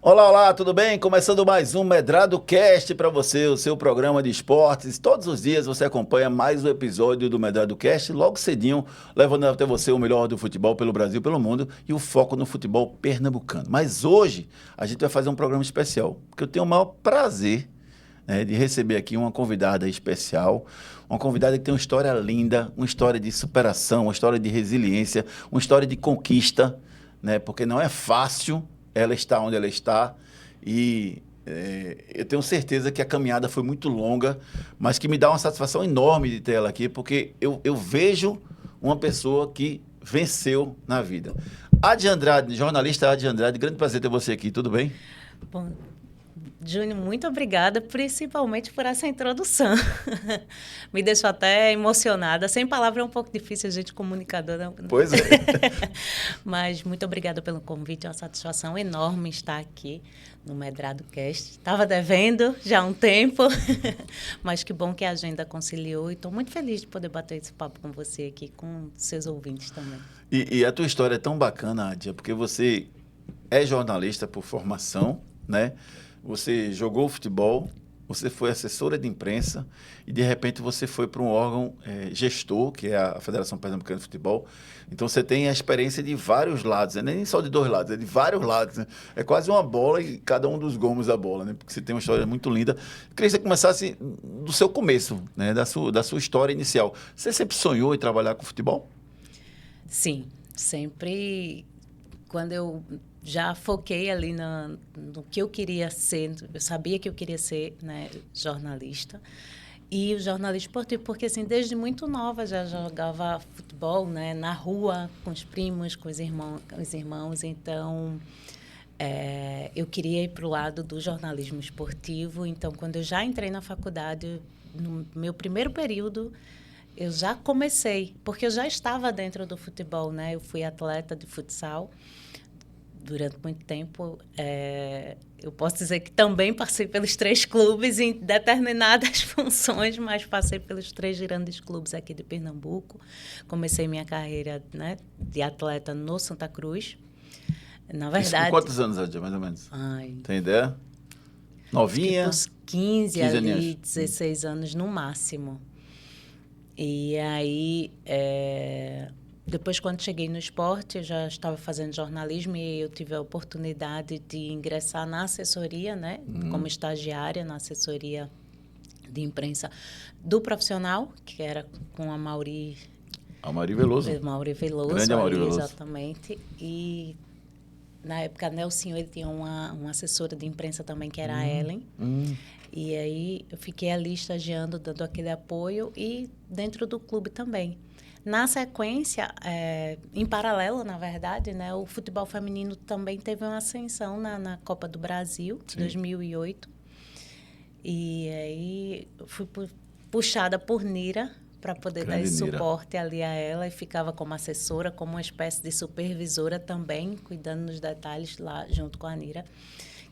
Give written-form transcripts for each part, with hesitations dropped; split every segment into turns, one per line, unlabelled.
Olá, olá, tudo bem? Começando mais um Medrado Cast para você, o seu programa de esportes. Todos os dias você acompanha mais um episódio do Medrado Cast, logo cedinho, levando até você o melhor do futebol pelo Brasil e pelo mundo e o foco no futebol pernambucano. Mas hoje a gente vai fazer um programa especial, porque eu tenho o maior prazer, de receber aqui uma convidada especial, uma convidada que tem uma história linda, uma história de superação, uma história de resiliência, uma história de conquista, porque não é fácil ela estar onde ela está e eu tenho certeza que a caminhada foi muito longa, mas que me dá uma satisfação enorme de ter ela aqui, porque eu vejo uma pessoa que venceu na vida. Adi Andrade, jornalista Adi Andrade, grande prazer ter você aqui, tudo bem?
Bom, Júnior, muito obrigada, principalmente por essa introdução. Me deixou até emocionada. Sem palavra é um pouco difícil a gente comunicadora.
Pois é.
Mas muito obrigada pelo convite. É uma satisfação enorme estar aqui no Medrado Cast. Estava devendo já há um tempo, mas que bom que a agenda conciliou. E estou muito feliz de poder bater esse papo com você aqui, com seus ouvintes também.
E a tua história é tão bacana, Adia, porque você é jornalista por formação, né? Você jogou futebol, você foi assessora de imprensa e, de repente, você foi para um órgão gestor, que é a Federação Pernambucana de Futebol. Então, você tem a experiência de vários lados, né? Nem só de dois lados, é de vários lados, né? É quase uma bola e cada um dos gomos da bola, né? Porque você tem uma história muito linda. Eu queria que você começasse do seu começo, né? Da sua história inicial. Você sempre sonhou em trabalhar com futebol?
Sim, sempre quando eu já foquei ali no que eu queria ser, eu sabia que eu queria ser, né, jornalista. E o jornalista esportivo, porque assim, desde muito nova já jogava futebol, né, na rua, com os primos, com os irmãos. Então, eu queria ir para o lado do jornalismo esportivo. Então, quando eu já entrei na faculdade, no meu primeiro período, eu já comecei, porque eu já estava dentro do futebol, né? Eu fui atleta de futsal durante muito tempo. Eu posso dizer que também passei pelos três clubes em determinadas funções, mas passei pelos três grandes clubes aqui de Pernambuco. Comecei minha carreira, né, de atleta no Santa Cruz. Na
Isso com
verdade,
quantos anos, Adia, mais ou menos?
ai,
Tem ideia?
acho que
Novinha?
pros 15
15
ali,
aninhos.
16 anos no máximo. E aí, depois, quando cheguei no esporte, eu já estava fazendo jornalismo e eu tive a oportunidade de ingressar na assessoria, né, como estagiária na assessoria de imprensa do profissional, que era com a
Amaury Veloso.
Mauri
Grande
Veloso,
Amaury
ali,
Veloso.
exatamente. E, na época, Nelson, ele tinha uma assessora de imprensa também, que era a Ellen. E aí eu fiquei ali estagiando, dando aquele apoio e dentro do clube também. Na sequência, em paralelo, na verdade, né, o futebol feminino também teve uma ascensão na Copa do Brasil,
Sim.
2008. E aí eu fui puxada por Nira para poder dar
Grande
esse
Nira.
suporte ali a ela e ficava como assessora, como uma espécie de supervisora também, cuidando dos detalhes lá junto com a Nira,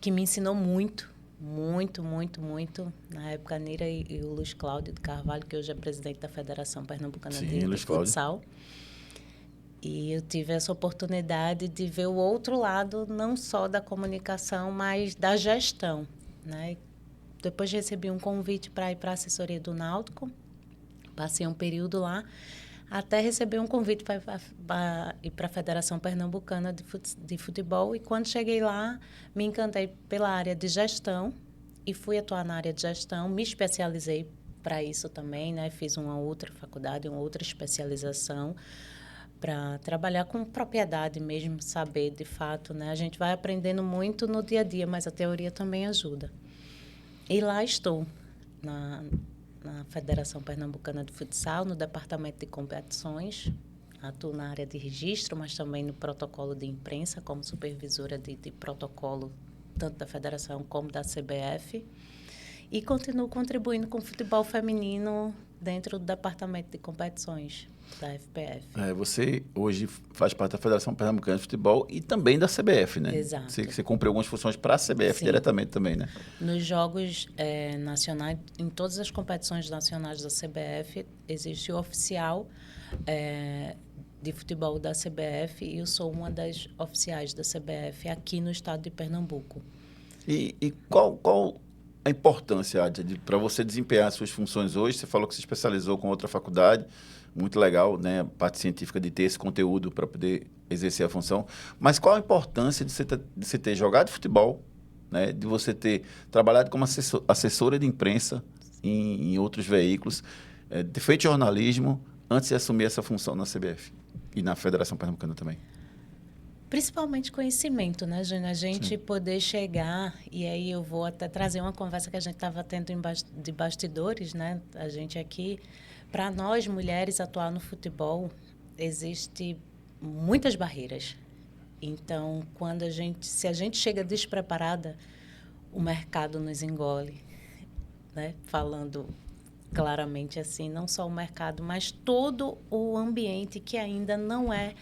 que me ensinou muito, muito, muito, muito. Na época, a Nira e o Luiz Cláudio de Carvalho, que hoje é presidente da Federação Pernambucana
Sim,
de
Luiz Cláudio.
Futsal. E eu tive essa oportunidade de ver o outro lado, não só da comunicação, mas da gestão, né? Depois recebi um convite para ir para a assessoria do Náutico. Passei um período lá, até receber um convite para ir para a Federação Pernambucana de Futebol. E quando cheguei lá, me encantei pela área de gestão e fui atuar na área de gestão. Me especializei para isso também, né? Fiz uma outra faculdade, uma outra especialização para trabalhar com propriedade mesmo, saber de fato, né? A gente vai aprendendo muito no dia a dia, mas a teoria também ajuda. E lá estou, na Federação Pernambucana de Futsal, no departamento de competições. Atuo na área de registro, mas também no protocolo de imprensa, como supervisora de protocolo, tanto da Federação como da CBF. E continuo contribuindo com o futebol feminino dentro do departamento de competições da FPF.
Você hoje faz parte da Federação Pernambucana de Futebol e também da CBF, né?
Exato.
Você cumpre algumas funções para a CBF
Sim.
diretamente também, né?
Nos jogos nacionais, em todas as competições nacionais da CBF, existe o oficial de futebol da CBF e eu sou uma das oficiais da CBF aqui no estado de Pernambuco.
E qual a importância, Adja, para você desempenhar as suas funções hoje? Você falou que se especializou com outra faculdade, muito legal, né? A parte científica de ter esse conteúdo para poder exercer a função. Mas qual a importância de você ter jogado futebol, né? De você ter trabalhado como assessora de imprensa em outros veículos, ter feito jornalismo antes de assumir essa função na CBF e na Federação Pernambucana também?
Principalmente conhecimento, né, Júnior? A gente
Sim.
poder chegar, e aí eu vou até trazer uma conversa que a gente estava tendo de bastidores, né? A gente aqui, para nós mulheres atuar no futebol, existe muitas barreiras. Então, se a gente chega despreparada, o mercado nos engole, né? Falando claramente assim, não só o mercado, mas todo o ambiente que ainda não é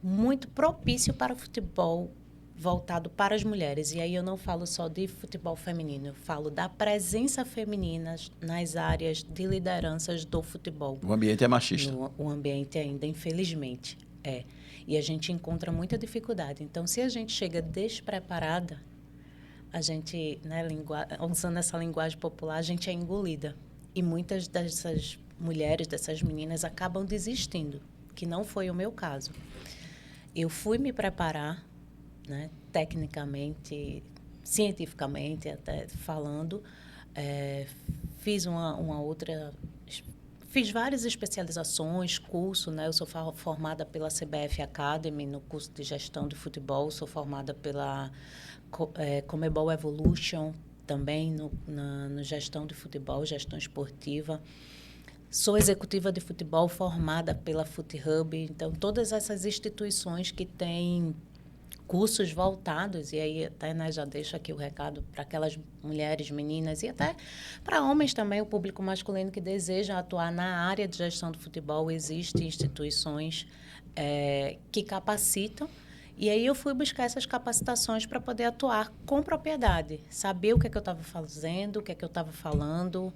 muito propício para o futebol voltado para as mulheres. E aí eu não falo só de futebol feminino, eu falo da presença feminina nas áreas de lideranças do futebol.
O ambiente é machista.
O ambiente ainda, infelizmente, é. E a gente encontra muita dificuldade. Então, se a gente chega despreparada, a gente, né, usando essa linguagem popular, a gente é engolida. E muitas dessas mulheres, dessas meninas, acabam desistindo, que não foi o meu caso. Eu fui me preparar, né, tecnicamente, cientificamente, até falando, fiz fiz várias especializações, curso, né? Eu sou formada pela CBF Academy no curso de gestão de futebol, sou formada pela Comebol Evolution também no gestão de futebol, gestão esportiva. Sou executiva de futebol formada pela FootHub. Então, todas essas instituições que têm cursos voltados, e aí até, né, já deixo aqui o recado para aquelas mulheres, meninas, e até para homens também, o público masculino que deseja atuar na área de gestão do futebol, existem instituições que capacitam. E aí eu fui buscar essas capacitações para poder atuar com propriedade, saber o que é que eu estava fazendo, o que é que eu estava falando,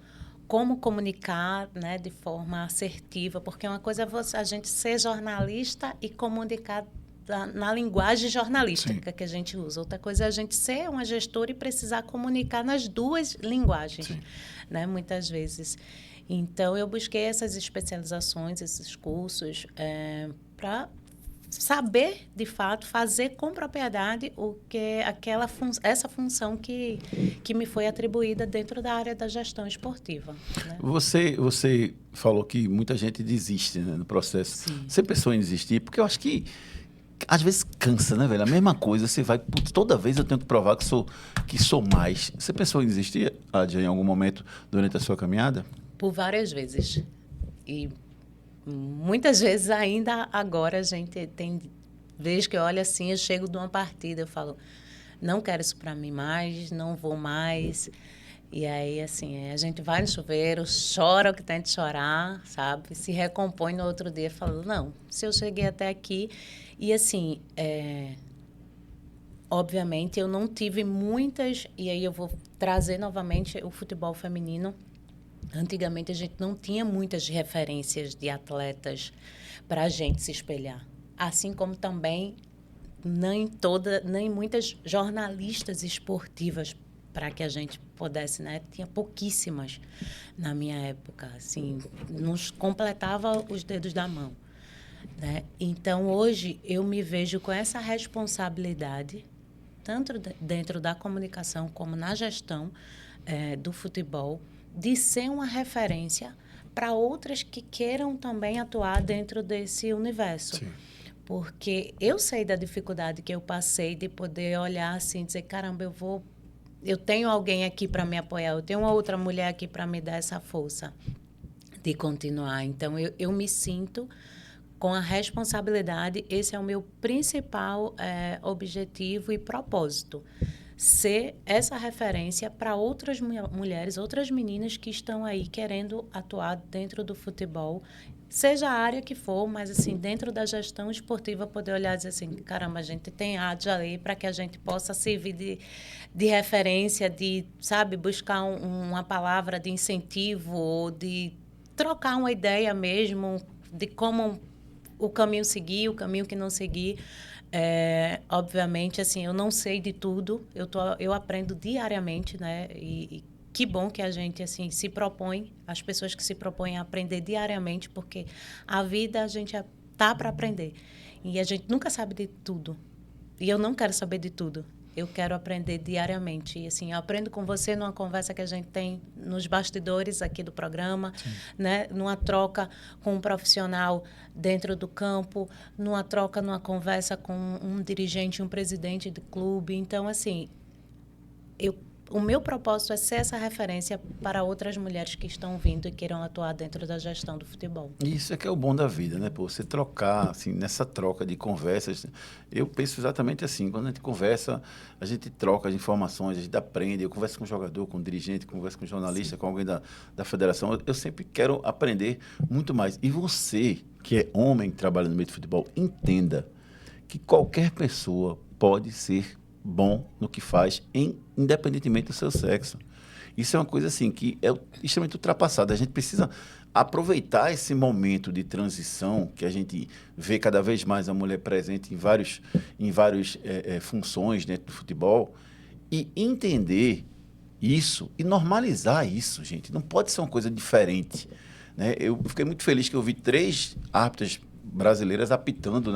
como comunicar, né, de forma assertiva, porque uma coisa é a gente ser jornalista e comunicar na linguagem jornalística. Sim. Que a gente usa. Outra coisa é a gente ser uma gestora e precisar comunicar nas duas linguagens, né, muitas vezes. Então, eu busquei essas especializações, esses cursos, para saber, de fato, fazer com propriedade o que essa função que me foi atribuída dentro da área da gestão esportiva. Né?
Você falou que muita gente desiste, né, no processo. Sim. Você pensou em desistir? Porque eu acho que às vezes cansa, né, velho? A mesma coisa, você vai... Toda vez eu tenho que provar que sou mais. Você pensou em desistir, Adja, em algum momento durante a sua caminhada?
Por várias vezes. E muitas vezes ainda agora a gente tem vezes que eu olho assim, eu chego de uma partida, eu falo, não quero isso para mim mais, não vou mais. E aí, assim, a gente vai no chuveiro, chora o que tem de chorar, sabe? Se recompõe no outro dia, fala, não, se eu cheguei até aqui... E, assim, obviamente, eu não tive muitas... E aí eu vou trazer novamente o futebol feminino. Antigamente, a gente não tinha muitas referências de atletas para a gente se espelhar. Assim como também nem muitas jornalistas esportivas para que a gente pudesse, né? Tinha pouquíssimas na minha época, assim, nos completava os dedos da mão, né? Então, hoje, eu me vejo com essa responsabilidade, tanto dentro da comunicação como na gestão do futebol, de ser uma referência para outras que queiram também atuar dentro desse universo. Sim. Porque eu sei da dificuldade que eu passei de poder olhar assim e dizer, caramba, eu tenho alguém aqui para me apoiar, eu tenho uma outra mulher aqui para me dar essa força de continuar. Então, eu me sinto com a responsabilidade, esse é o meu principal objetivo e propósito. Ser essa referência para outras mulheres, outras meninas que estão aí querendo atuar dentro do futebol, seja a área que for, mas assim, dentro da gestão esportiva, poder olhar e dizer assim, caramba, a gente tem Adja ali para que a gente possa servir de referência, de, sabe, buscar uma palavra de incentivo, ou de trocar uma ideia mesmo, de como o caminho seguir, o caminho que não seguir. Obviamente, assim, eu não sei de tudo, eu aprendo diariamente, né? E que bom que a gente, assim, se propõe, as pessoas que se propõem a aprender diariamente, porque a vida a gente tá para aprender. E a gente nunca sabe de tudo. E eu não quero saber de tudo. Eu quero aprender diariamente. E, assim, eu aprendo com você numa conversa que a gente tem nos bastidores aqui do programa, né? Numa troca com um profissional dentro do campo, numa troca, numa conversa com um dirigente, um presidente de clube. Então, assim, o meu propósito é ser essa referência para outras mulheres que estão vindo e queiram atuar dentro da gestão do futebol.
Isso é que é o bom da vida, né? Pô, você trocar, assim, nessa troca de conversas. Eu penso exatamente assim. Quando a gente conversa, a gente troca as informações, a gente aprende. Eu converso com um jogador, com um dirigente, converso com um jornalista, com alguém da federação. Eu sempre quero aprender muito mais. E você, que é homem, que trabalha no meio do futebol, entenda que qualquer pessoa pode ser bom no que faz, independentemente do seu sexo. Isso é uma coisa assim que é extremamente ultrapassada. A gente precisa aproveitar esse momento de transição que a gente vê cada vez mais a mulher presente em várias funções dentro do futebol e entender isso e normalizar isso, gente. Não pode ser uma coisa diferente, né? Eu fiquei muito feliz que eu vi 3 árbitras brasileiras apitando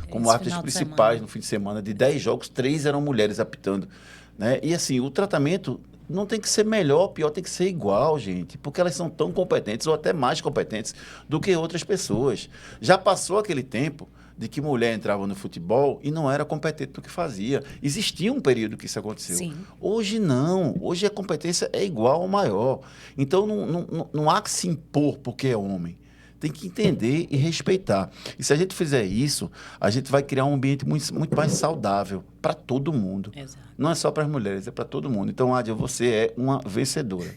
como árbitras principais no fim de semana. De 10 jogos, 3 eram mulheres apitando, né? E assim, o tratamento não tem que ser melhor, pior, tem que ser igual, gente, porque elas são tão competentes ou até mais competentes do que outras pessoas. Já passou aquele tempo de que mulher entrava no futebol e não era competente no que fazia. Existia um período que isso aconteceu.
Sim.
Hoje não. Hoje a competência é igual ou maior. Então não há que se impor porque é homem. Tem que entender e respeitar. E se a gente fizer isso, a gente vai criar um ambiente muito, muito mais saudável para todo mundo.
Exato.
Não é só para as mulheres, é para todo mundo. Então, Ádia, você é uma vencedora.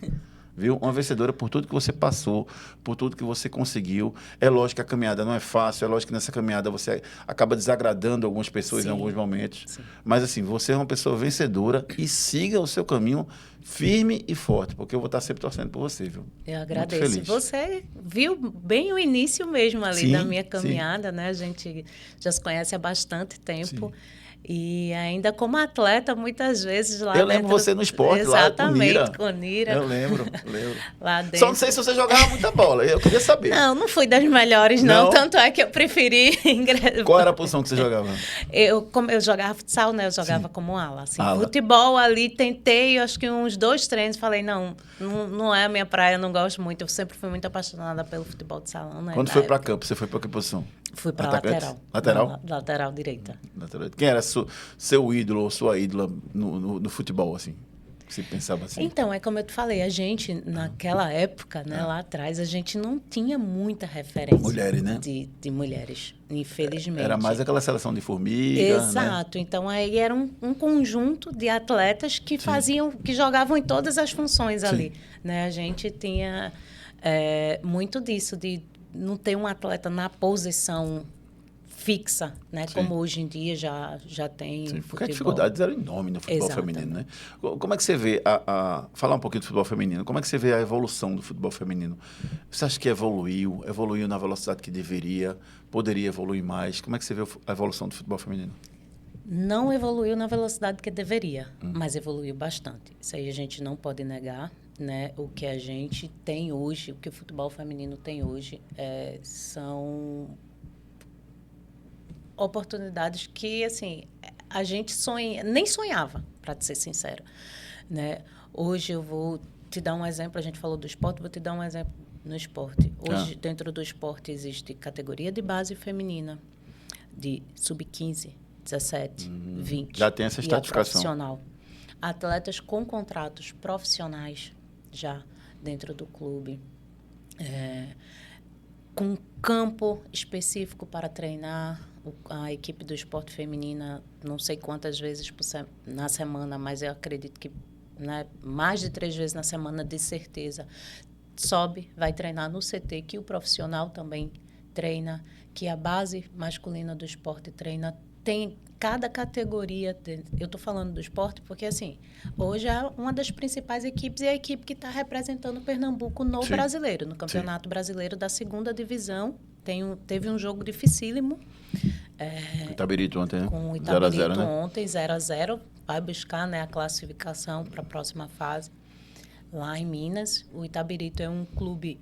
Viu? Uma vencedora por tudo que você passou, por tudo que você conseguiu. É lógico que a caminhada não é fácil, é lógico que nessa caminhada você acaba desagradando algumas pessoas em alguns momentos.
Sim.
Mas, assim, você é uma pessoa vencedora e siga o seu caminho firme e forte, porque eu vou estar sempre torcendo por você, viu?
Eu agradeço.
Muito feliz.
Você viu bem o início mesmo ali
Sim,
da minha caminhada,
sim.
né? A gente já se conhece há bastante tempo.
Sim.
E ainda como atleta, muitas vezes lá
Eu
dentro...
lembro você no esporte,
Exatamente,
lá com
com Nira.
Eu lembro.
Lá dentro.
Só não sei se você jogava muita bola, eu queria saber.
Não fui das melhores, não. Tanto é que eu preferi...
Qual era a posição que você jogava?
Eu jogava futsal, né? Eu jogava como ala. Assim,
Ala.
Futebol ali, tentei, acho que uns 2 treinos, falei, não é a minha praia, eu não gosto muito. Eu sempre fui muito apaixonada pelo futebol de salão, né?
Quando foi para campo, você foi para que posição?
Fui para
Atacante?
lateral. Lateral direita.
Quem era seu ídolo ou sua ídola no futebol, assim? Se pensava assim.
Então, é como eu te falei, a gente, naquela época, né, lá atrás, a gente não tinha muita referência.
Mulheres, né?
De mulheres, infelizmente.
Era mais aquela seleção de formiga,
Exato.
né?
Então, aí era um conjunto de atletas que que jogavam em todas as funções ali. Né? A gente tinha muito disso, de não ter um atleta na posição fixa, né? Como hoje em dia já tem.
Sim, porque as dificuldades eram enormes no futebol feminino, né? Como é que você vê, falar um pouquinho do futebol feminino, como é que você vê a evolução do futebol feminino? Você acha que evoluiu na velocidade que deveria, poderia evoluir mais? Como é que você vê a evolução do futebol feminino?
Não evoluiu na velocidade que deveria, mas evoluiu bastante. Isso aí a gente não pode negar, né? O que a gente tem hoje, o que o futebol feminino tem hoje, são oportunidades que, assim, a gente nem sonhava, para te ser sincero, né? Hoje eu vou te dar um exemplo, a gente falou do esporte, vou te dar um exemplo no esporte. Hoje, dentro do esporte, existe categoria de base feminina, de sub-15, 17, 20.
Já tem essa estratificação.
Profissional. Atletas com contratos profissionais já dentro do clube. Com campo específico para treinar. A equipe do esporte feminina, não sei quantas vezes na semana, mas eu acredito que, né, mais de 3 vezes na semana, de certeza, sobe, vai treinar no CT, que o profissional também treina, que a base masculina do esporte treina. Tem cada categoria. Eu estou falando do esporte porque, assim, hoje é uma das principais equipes e a equipe que está representando Pernambuco no brasileiro, no Campeonato Brasileiro da 2ª Divisão Teve um jogo dificílimo.
Itabirito ontem, né?
Com o Itabirito
0x0, né?
ontem, 0x0. Vai buscar, né, a classificação para a próxima fase lá em Minas. O Itabirito é um clube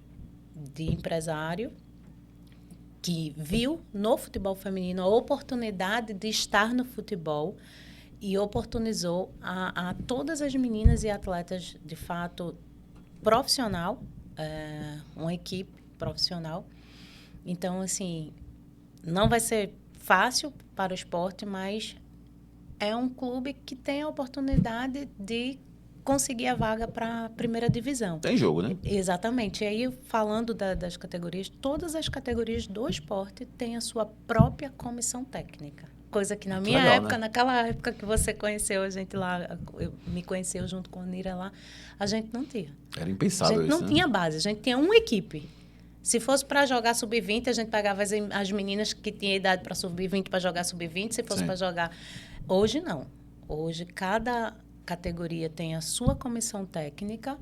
de empresário que viu no futebol feminino a oportunidade de estar no futebol e oportunizou a todas as meninas e atletas, de fato, profissional, uma equipe profissional. Então, assim, não vai ser fácil para o esporte, mas é um clube que tem a oportunidade de conseguir a vaga para a primeira divisão.
Tem jogo, né?
Exatamente. E aí, falando das categorias, todas as categorias do esporte têm a sua própria comissão técnica. Coisa que na minha
legal,
época,
né?
naquela época que você conheceu a gente lá, me conheceu junto com a Nira lá, a gente não tinha.
Era
A
impensável
gente
isso,
não
né?
tinha base, a gente tinha uma equipe. Se fosse para jogar sub-20, a gente pegava as meninas que tinham idade para sub-20 para jogar sub-20. Se fosse
Sim.
para jogar... Hoje, não. Hoje, cada categoria tem a sua comissão técnica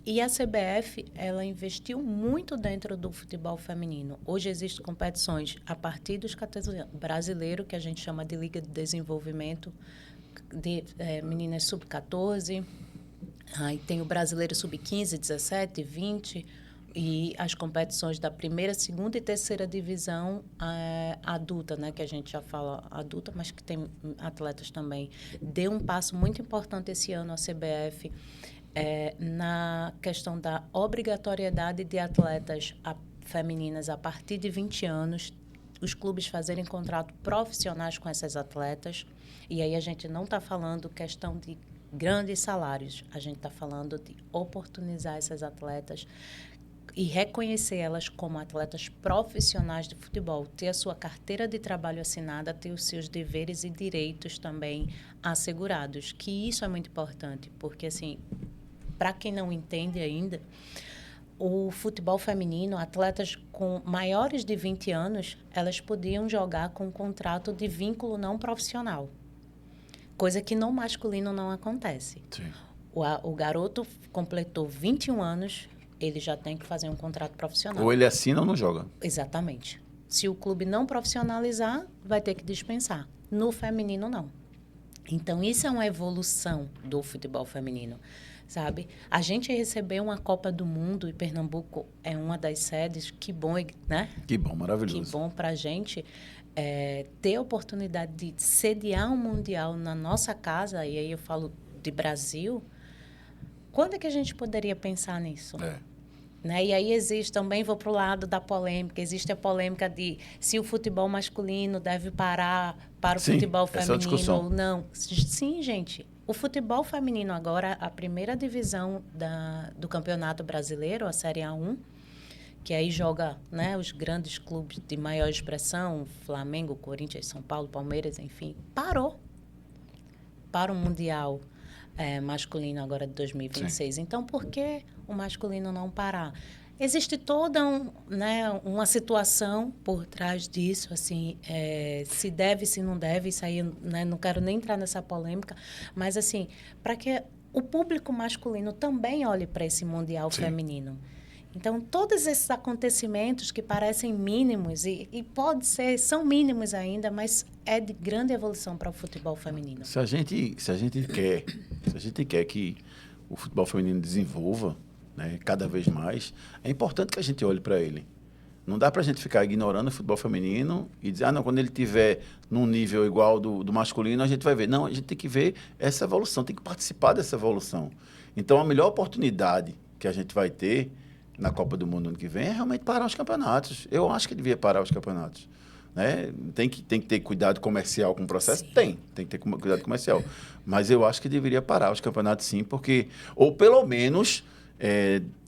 e a CBF, ela investiu muito dentro do futebol feminino. Hoje existem competições a partir dos brasileiros, que a gente chama de Liga de Desenvolvimento de meninas sub-14. Aí tem o brasileiro sub-15, 17, 20... E as competições da primeira, segunda e terceira divisão adulta, né, que a gente já fala adulta, mas que tem atletas também. Deu um passo muito importante esse ano a CBF na questão da obrigatoriedade de atletas femininas a partir de 20 anos, os clubes fazerem contratos profissionais com essas atletas. E aí a gente não está falando questão de grandes salários, a gente está falando de oportunizar essas atletas e reconhecer elas como atletas profissionais de futebol, ter a sua carteira de trabalho assinada, ter os seus deveres e direitos também assegurados, que isso é muito importante, porque, assim, para quem não entende ainda, o futebol feminino, atletas com maiores de 20 anos, elas podiam jogar com um contrato de vínculo não profissional, coisa que no masculino não acontece.
Sim.
O garoto completou 21 anos, ele já tem que fazer um contrato profissional.
Ou ele assina ou não joga.
Exatamente. Se o clube não profissionalizar, vai ter que dispensar. No feminino, não. Então, isso é uma evolução do futebol feminino, sabe? A gente recebeu uma Copa do Mundo e Pernambuco é uma das sedes. Que bom, né?
Que bom, maravilhoso.
Que bom para a gente ter a oportunidade de sediar um Mundial na nossa casa, e aí eu falo de Brasil. Quando é que a gente poderia pensar nisso? Né? E aí existe também, vou para o lado da polêmica, existe a polêmica de se o futebol masculino deve parar para o futebol feminino ou não. Sim, gente. O futebol feminino agora, a primeira divisão do Campeonato Brasileiro, a Série A1, que aí joga, né, os grandes clubes de maior expressão, Flamengo, Corinthians, São Paulo, Palmeiras, enfim, parou para o Mundial masculino agora de 2026. Sim. Então, por que o masculino não parar? Existe toda uma situação por trás disso, assim, se deve, se não deve, isso aí, né, não quero nem entrar nessa polêmica, mas, assim, para que o público masculino também olhe para esse Mundial Sim. feminino. Então, todos esses acontecimentos que parecem mínimos, e pode ser, são mínimos ainda, mas é de grande evolução para o futebol feminino.
Se a gente quer que o futebol feminino desenvolva, né, cada vez mais, é importante que a gente olhe para ele. Não dá para a gente ficar ignorando o futebol feminino e dizer, não, quando ele estiver num nível igual do masculino, a gente vai ver. Não, a gente tem que ver essa evolução, tem que participar dessa evolução. Então, a melhor oportunidade que a gente vai ter na Copa do Mundo ano que vem é realmente parar os campeonatos. Eu acho que devia parar os campeonatos. Né? Tem que ter cuidado comercial com o processo? Sim. Tem que ter cuidado comercial. Mas eu acho que deveria parar os campeonatos sim, porque... Ou pelo menos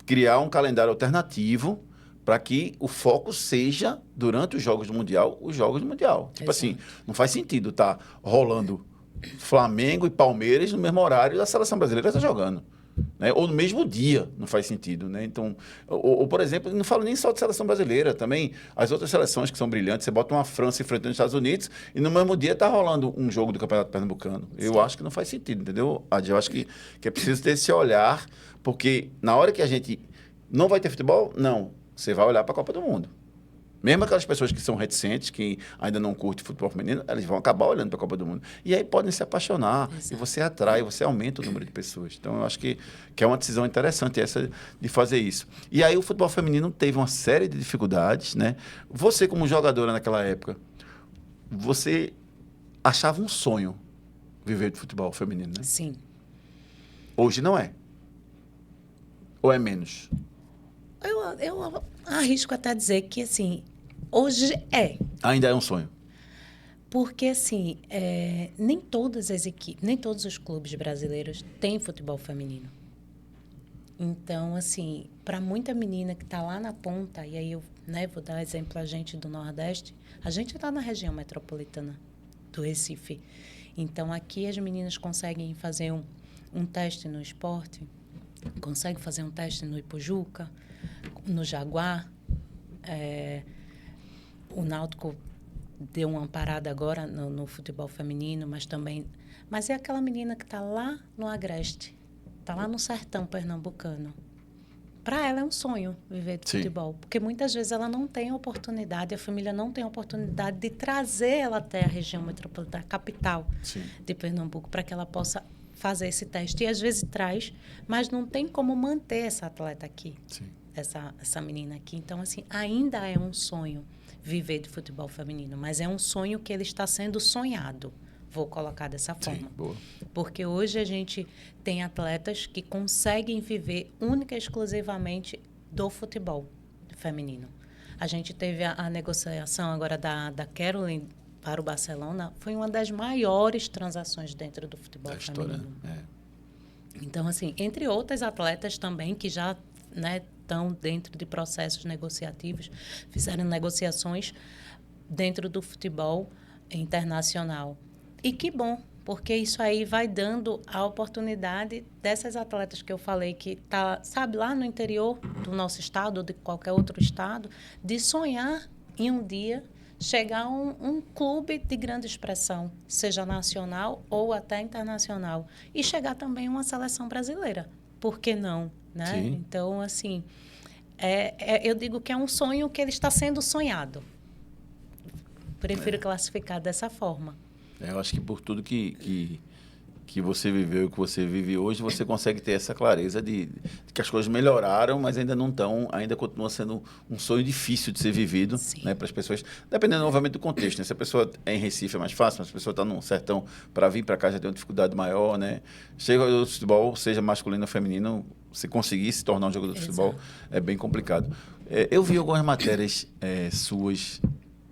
criar um calendário alternativo para que o foco seja, durante os Jogos do Mundial, os Jogos do Mundial. Tipo assim, não faz sentido estar rolando Flamengo e Palmeiras no mesmo horário da Seleção Brasileira está jogando. Né? Ou no mesmo dia, não faz sentido. Né? Então, ou, por exemplo, não falo nem só de seleção brasileira, também as outras seleções que são brilhantes, você bota uma França enfrentando os Estados Unidos e no mesmo dia está rolando um jogo do Campeonato Pernambucano. Sim. Eu acho que não faz sentido, entendeu, Adi? Eu acho que é preciso ter esse olhar, porque na hora que a gente não vai ter futebol, não, você vai olhar para a Copa do Mundo. Mesmo aquelas pessoas que são reticentes, que ainda não curtem futebol feminino, elas vão acabar olhando para a Copa do Mundo. E aí podem se apaixonar.
Exato.
E você atrai, você aumenta o número de pessoas. Então, eu acho que é uma decisão interessante essa de fazer isso. E aí o futebol feminino teve uma série de dificuldades, né? Você, como jogadora naquela época, você achava um sonho viver de futebol feminino, né?
Sim.
Hoje não é. Ou é menos?
Eu arrisco até dizer que, assim, hoje é.
Ainda é um sonho.
Porque, assim, nem todas as equipes, nem todos os clubes brasileiros têm futebol feminino. Então, assim, para muita menina que está lá na ponta, e aí eu vou dar exemplo a gente do Nordeste, a gente está na região metropolitana do Recife. Então, aqui as meninas conseguem fazer um teste no esporte, conseguem fazer um teste no Ipojuca, no Jaguar. O Náutico deu uma parada agora no futebol feminino, mas é aquela menina que está lá no Agreste, está lá no sertão pernambucano. Para ela é um sonho viver de futebol, porque muitas vezes ela não tem oportunidade, a família não tem oportunidade de trazer ela até a região metropolitana, a capital de Pernambuco, para que ela possa fazer esse teste. E às vezes traz, mas não tem como manter essa atleta aqui, essa menina aqui. Então, assim, ainda é um sonho viver de futebol feminino, mas é um sonho que ele está sendo sonhado. Vou colocar dessa forma.
Boa.
Porque hoje a gente tem atletas que conseguem viver única e exclusivamente do futebol feminino. A gente teve a negociação agora da Caroline para o Barcelona, foi uma das maiores transações dentro do futebol feminino. Então, assim, entre outras atletas também que já estão dentro de processos negociativos, fizeram negociações dentro do futebol internacional. E que bom, porque isso aí vai dando a oportunidade dessas atletas que eu falei que tá, sabe, lá no interior do nosso estado ou de qualquer outro estado, de sonhar em um dia chegar a um clube de grande expressão, seja nacional ou até internacional, e chegar também a uma seleção brasileira. Por que não? Né? Então, assim, eu digo que é um sonho que ele está sendo sonhado. Prefiro classificar dessa forma.
Eu acho que por tudo que você viveu e que você vive hoje, você consegue ter essa clareza de que as coisas melhoraram, mas ainda não estão, ainda continua sendo um sonho difícil de ser vivido, né, para as pessoas, dependendo novamente do contexto, né? Se a pessoa é em Recife é mais fácil, mas se a pessoa está num sertão, para vir para cá já tem uma dificuldade maior, né? Chega o futebol, seja masculino ou feminino, se conseguir se tornar um jogador de futebol, é bem complicado. Eu vi algumas matérias suas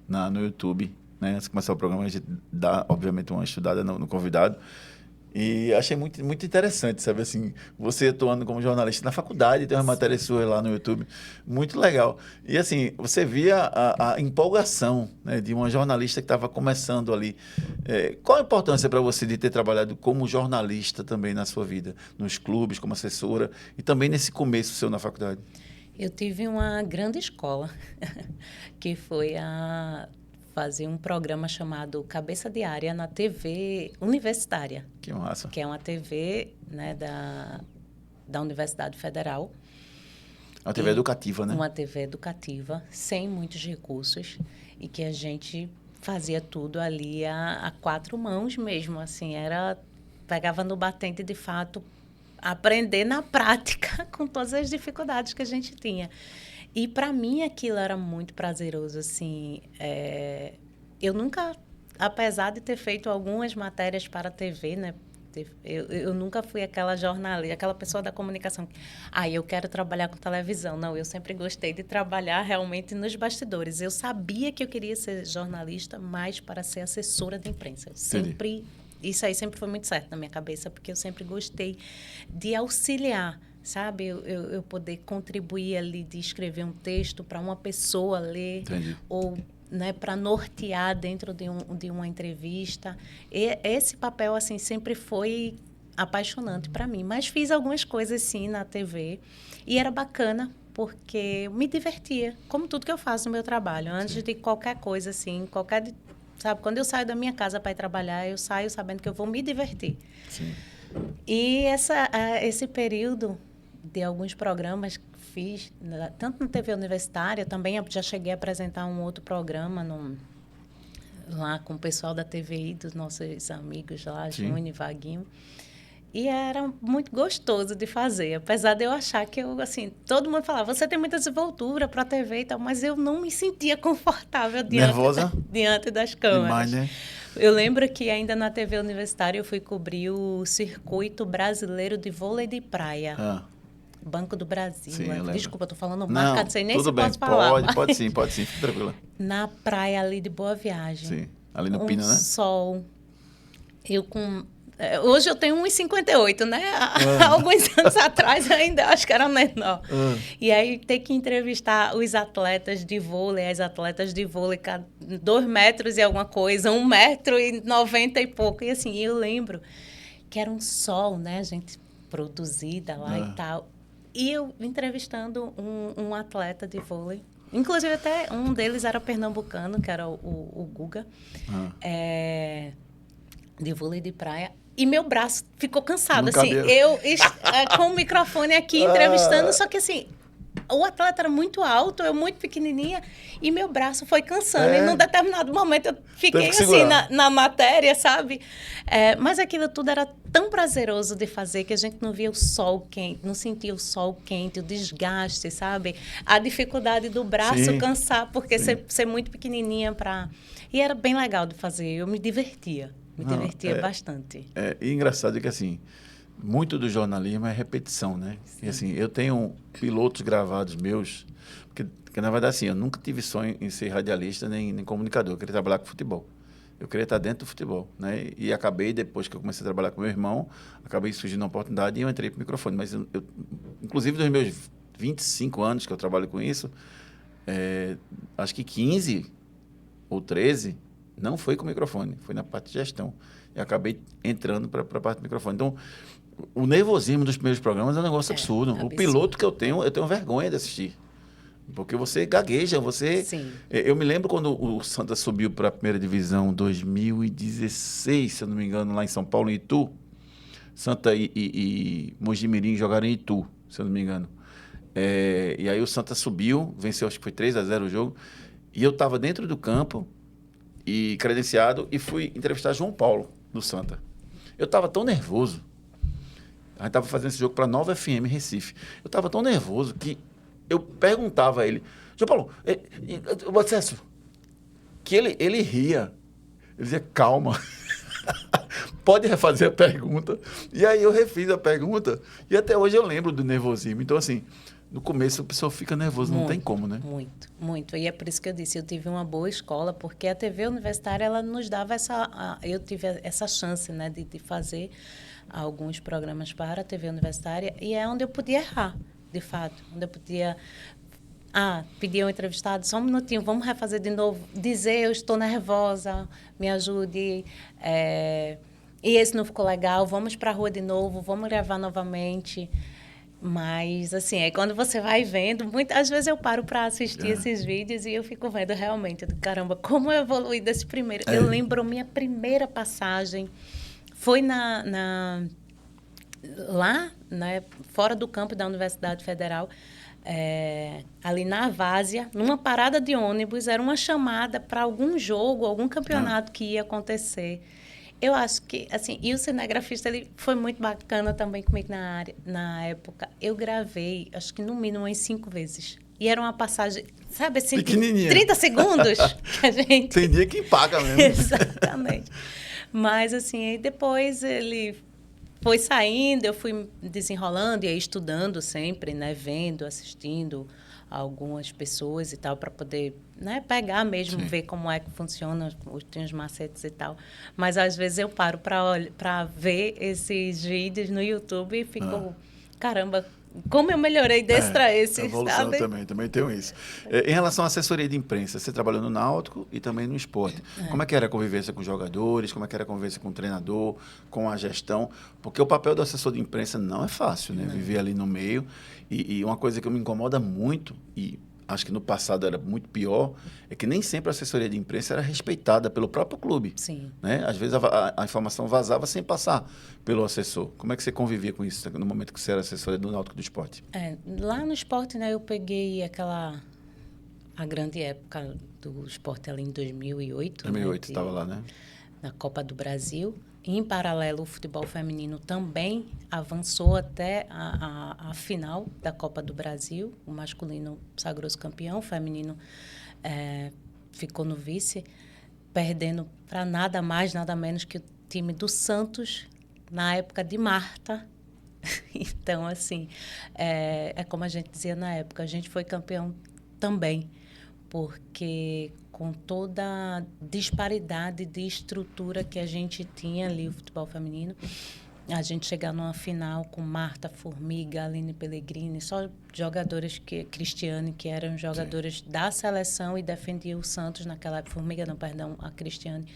no YouTube, né? Antes de começar o programa, a gente dá, obviamente, uma estudada no convidado. E achei muito, muito interessante, sabe? Assim, você atuando como jornalista na faculdade, tem umas matérias suas lá no YouTube. Muito legal. E, assim, você via a empolgação, né, de uma jornalista que estava começando ali. Qual a importância para você de ter trabalhado como jornalista também na sua vida? Nos clubes, como assessora, e também nesse começo seu na faculdade?
Eu tive uma grande escola, que foi fazer um programa chamado Cabeça Diária na TV Universitária.
Que massa.
Que é uma TV, né, da Universidade Federal.
Uma TV educativa, né?
Uma TV educativa, sem muitos recursos, e que a gente fazia tudo ali a quatro mãos mesmo, assim, pegava no batente, de fato, aprender na prática com todas as dificuldades que a gente tinha. E, para mim, aquilo era muito prazeroso, assim. Eu nunca, apesar de ter feito algumas matérias para a TV, né? Eu nunca fui aquela jornalista, aquela pessoa da comunicação. Eu quero trabalhar com televisão. Não, eu sempre gostei de trabalhar realmente nos bastidores. Eu sabia que eu queria ser jornalista, mas para ser assessora de imprensa. Isso aí sempre foi muito certo na minha cabeça, porque eu sempre gostei de auxiliar, sabe? Eu poder contribuir ali, de escrever um texto para uma pessoa ler.
Entendi.
Ou, né, para nortear dentro de uma entrevista. Esse papel, assim, sempre foi apaixonante para mim. Mas fiz algumas coisas, sim, na TV. E era bacana, porque eu me divertia, como tudo que eu faço no meu trabalho. Antes de qualquer coisa, assim, sabe, quando eu saio da minha casa para ir trabalhar, eu saio sabendo que eu vou me divertir.
Sim.
E esse período de alguns programas fiz, tanto na TV universitária, também já cheguei a apresentar um outro programa lá com o pessoal da TVI, dos nossos amigos lá, Júnior e Vaguinho. E era muito gostoso de fazer, apesar de eu achar que assim, todo mundo falava, você tem muita desenvoltura para a TV e tal, mas eu não me sentia confortável diante das câmeras.
Demais, né?
Eu lembro que ainda na TV universitária eu fui cobrir o circuito brasileiro de vôlei de praia. Banco do Brasil.
Sim,
desculpa, estou falando marca, não sei nem se
bem.
Posso falar.
Pode sim, fica tranquila.
Na praia ali de Boa Viagem.
Sim, ali no Pina, né?
Sol. Hoje eu tenho 1,58, né? Há alguns anos atrás eu ainda acho que era menor. E aí ter que entrevistar os atletas de vôlei, as atletas de vôlei, 2 metros e alguma coisa, 1,90 m e pouco. E assim, eu lembro que era um sol, né? Gente produzida lá e tal. E eu entrevistando um atleta de vôlei. Inclusive, até um deles era pernambucano, que era o Guga, de vôlei de praia. E meu braço ficou cansado, assim. Eu com o microfone aqui entrevistando, só que assim, o atleta era muito alto, eu muito pequenininha, e meu braço foi cansando. E num determinado momento eu fiquei assim na matéria, sabe? Mas aquilo tudo era tão prazeroso de fazer que a gente não via o sol quente, não sentia o sol quente, o desgaste, sabe? A dificuldade do braço cansar, porque ser muito pequenininha para... E era bem legal de fazer, eu me divertia. Me divertia bastante.
E engraçado que, assim, muito do jornalismo é repetição, né? E, assim, eu tenho pilotos gravados meus, porque na verdade, assim, eu nunca tive sonho em ser radialista nem comunicador. Eu queria trabalhar com futebol. Eu queria estar dentro do futebol, né? E acabei, depois que eu comecei a trabalhar com meu irmão, acabei surgindo uma oportunidade e eu entrei para o microfone. Mas, inclusive, dos meus 25 anos que eu trabalho com isso, acho que 15 ou 13... não foi com o microfone, foi na parte de gestão. E acabei entrando para a parte do microfone. Então, o nervosismo dos primeiros programas é um negócio absurdo. O piloto que eu tenho vergonha de assistir. Porque você gagueja, você...
Sim.
Eu me lembro quando o Santa subiu para a primeira divisão, 2016, se eu não me engano, lá em São Paulo, em Itu. Santa e Mojimirim jogaram em Itu, se eu não me engano. E aí o Santa subiu, venceu, acho que foi 3-0 o jogo. E eu estava dentro do campo, e credenciado, e fui entrevistar João Paulo, do Santa. Eu estava tão nervoso. A gente estava fazendo esse jogo para Nova FM Recife. Eu estava tão nervoso que eu perguntava a ele, João Paulo, o acesso? Que ele ria. Ele dizia, calma. Pode refazer a pergunta. E aí eu refiz a pergunta, e até hoje eu lembro do nervosismo. Então, assim, no começo a pessoa fica nervosa, não tem como, né?
Muito, muito. E é por isso que eu disse, eu tive uma boa escola, porque a TV universitária, ela nos dava eu tive essa chance, né, de fazer alguns programas para a TV universitária, e é onde eu podia errar, de fato. Onde eu podia... pedir ao entrevistado, só um minutinho, vamos refazer de novo, dizer, eu estou nervosa, me ajude, e esse não ficou legal, vamos para a rua de novo, vamos gravar novamente. Mas, assim, quando você vai vendo, muitas vezes eu paro para assistir esses vídeos e eu fico vendo realmente, caramba, como eu evoluí desse primeiro. Eu lembro, minha primeira passagem foi lá, né, fora do campo da Universidade Federal, ali na Várzea, numa parada de ônibus, era uma chamada para algum jogo, algum campeonato que ia acontecer. Eu acho que, assim, e o cinegrafista, ele foi muito bacana também comigo na época. Eu gravei, acho que no mínimo umas 5 vezes. E era uma passagem, sabe assim, 30 segundos que a gente...
Tem dia que empaca mesmo.
Exatamente. Mas, assim, aí depois ele foi saindo, eu fui desenrolando e aí estudando sempre, né, vendo, assistindo algumas pessoas e tal, para poder, né, pegar mesmo, ver como é que funciona, tem os macetes e tal. Mas, às vezes, eu paro para ver esses vídeos no YouTube e fico, caramba, como eu melhorei desse para esse,
evolução
sabe?
Também tenho isso. Em relação à assessoria de imprensa, você trabalhou no Náutico e também no esporte. Como é que era a convivência com os jogadores? Como é que era a convivência com o treinador, com a gestão? Porque o papel do assessor de imprensa não é fácil, né? Viver ali no meio. E uma coisa que me incomoda muito, e acho que no passado era muito pior, é que nem sempre a assessoria de imprensa era respeitada pelo próprio clube.
Sim.
Né? Às vezes a informação vazava sem passar pelo assessor. Como é que você convivia com isso no momento que você era assessora do Náutico do Esporte?
Lá no esporte, né, eu peguei a grande época do esporte ali em 2008.
2008, estava lá, né?
Na Copa do Brasil. Em paralelo, o futebol feminino também avançou até a final da Copa do Brasil. O masculino sagrou-se campeão, o feminino ficou no vice, perdendo para nada mais, nada menos que o time do Santos, na época de Marta. Então, assim, é como a gente dizia na época, a gente foi campeão também, porque com toda a disparidade de estrutura que a gente tinha ali, o futebol feminino, a gente chegar numa final com Marta, Formiga, Aline Pellegrini, só jogadoras Cristiane, que eram jogadoras da seleção e defendia o Santos naquela época, Formiga não, perdão, a Cristiane,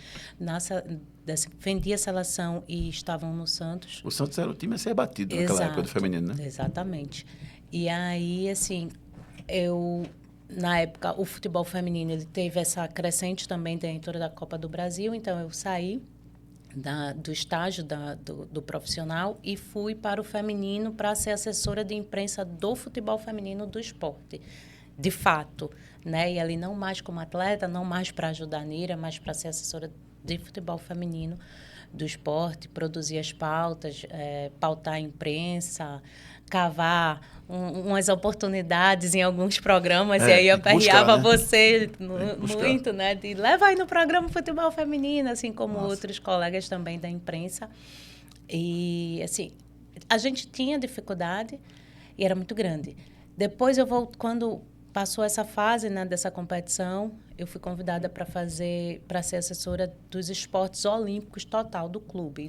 defendia a seleção e estavam no Santos.
O Santos era o time a ser batido naquela época do feminino, né?
Exatamente. E aí, assim, na época, o futebol feminino ele teve essa crescente também dentro da Copa do Brasil, então eu saí do estágio do profissional e fui para o feminino para ser assessora de imprensa do futebol feminino do esporte, de fato, né? E ali não mais como atleta, não mais para ajudar a Nira, mas para ser assessora de futebol feminino do esporte, produzir as pautas, pautar a imprensa, cavar umas oportunidades em alguns programas, e aí eu aperreava você muito, né? De leva aí no programa Futebol Feminino, assim como outros colegas também da imprensa. E, assim, a gente tinha dificuldade e era muito grande. Depois, quando passou essa fase, né, dessa competição, eu fui convidada para ser assessora dos esportes olímpicos total do clube,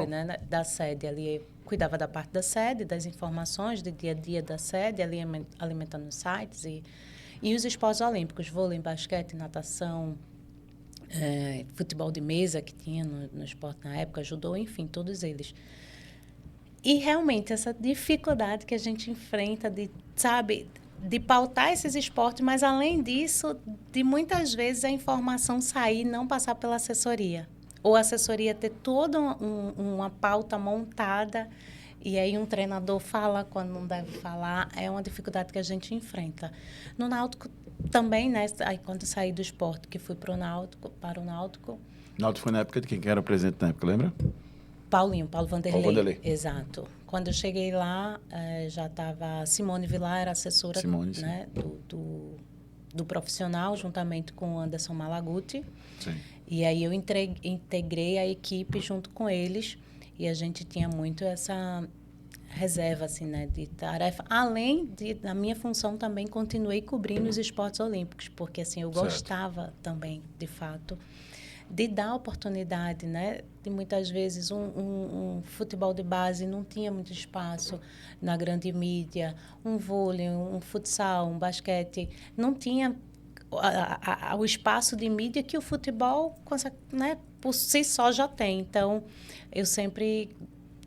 né, da sede ali. Eu cuidava da parte da sede, das informações do dia a dia da sede, ali alimentando os sites e os esportes olímpicos, vôlei, basquete, natação, futebol de mesa que tinha no esporte na época, judô, enfim, todos eles. E realmente essa dificuldade que a gente enfrenta de pautar esses esportes, mas, além disso, de muitas vezes a informação sair e não passar pela assessoria. Ou a assessoria ter toda uma pauta montada e aí um treinador fala quando não deve falar. É uma dificuldade que a gente enfrenta. No Náutico também, né? Aí, quando eu saí do esporte, que fui para o Náutico.
O Náutico foi na época de quem era o presidente na época, lembra?
Paulo Vanderlei.
Paulo Vanderlei.
Exato. Quando eu cheguei lá, já estava Simone Vilar, era assessora, né, do profissional, juntamente com o Anderson Malaguti.
Sim. E
aí eu integrei a equipe junto com eles e a gente tinha muito essa reserva, assim, né, de tarefa. Além da minha função, também continuei cobrindo os esportes olímpicos, porque, assim, eu gostava também, de fato, de dar oportunidade, né? De muitas vezes um futebol de base não tinha muito espaço na grande mídia, um vôlei, um futsal, um basquete, não tinha o espaço de mídia que o futebol, né, por si só já tem. Então, eu sempre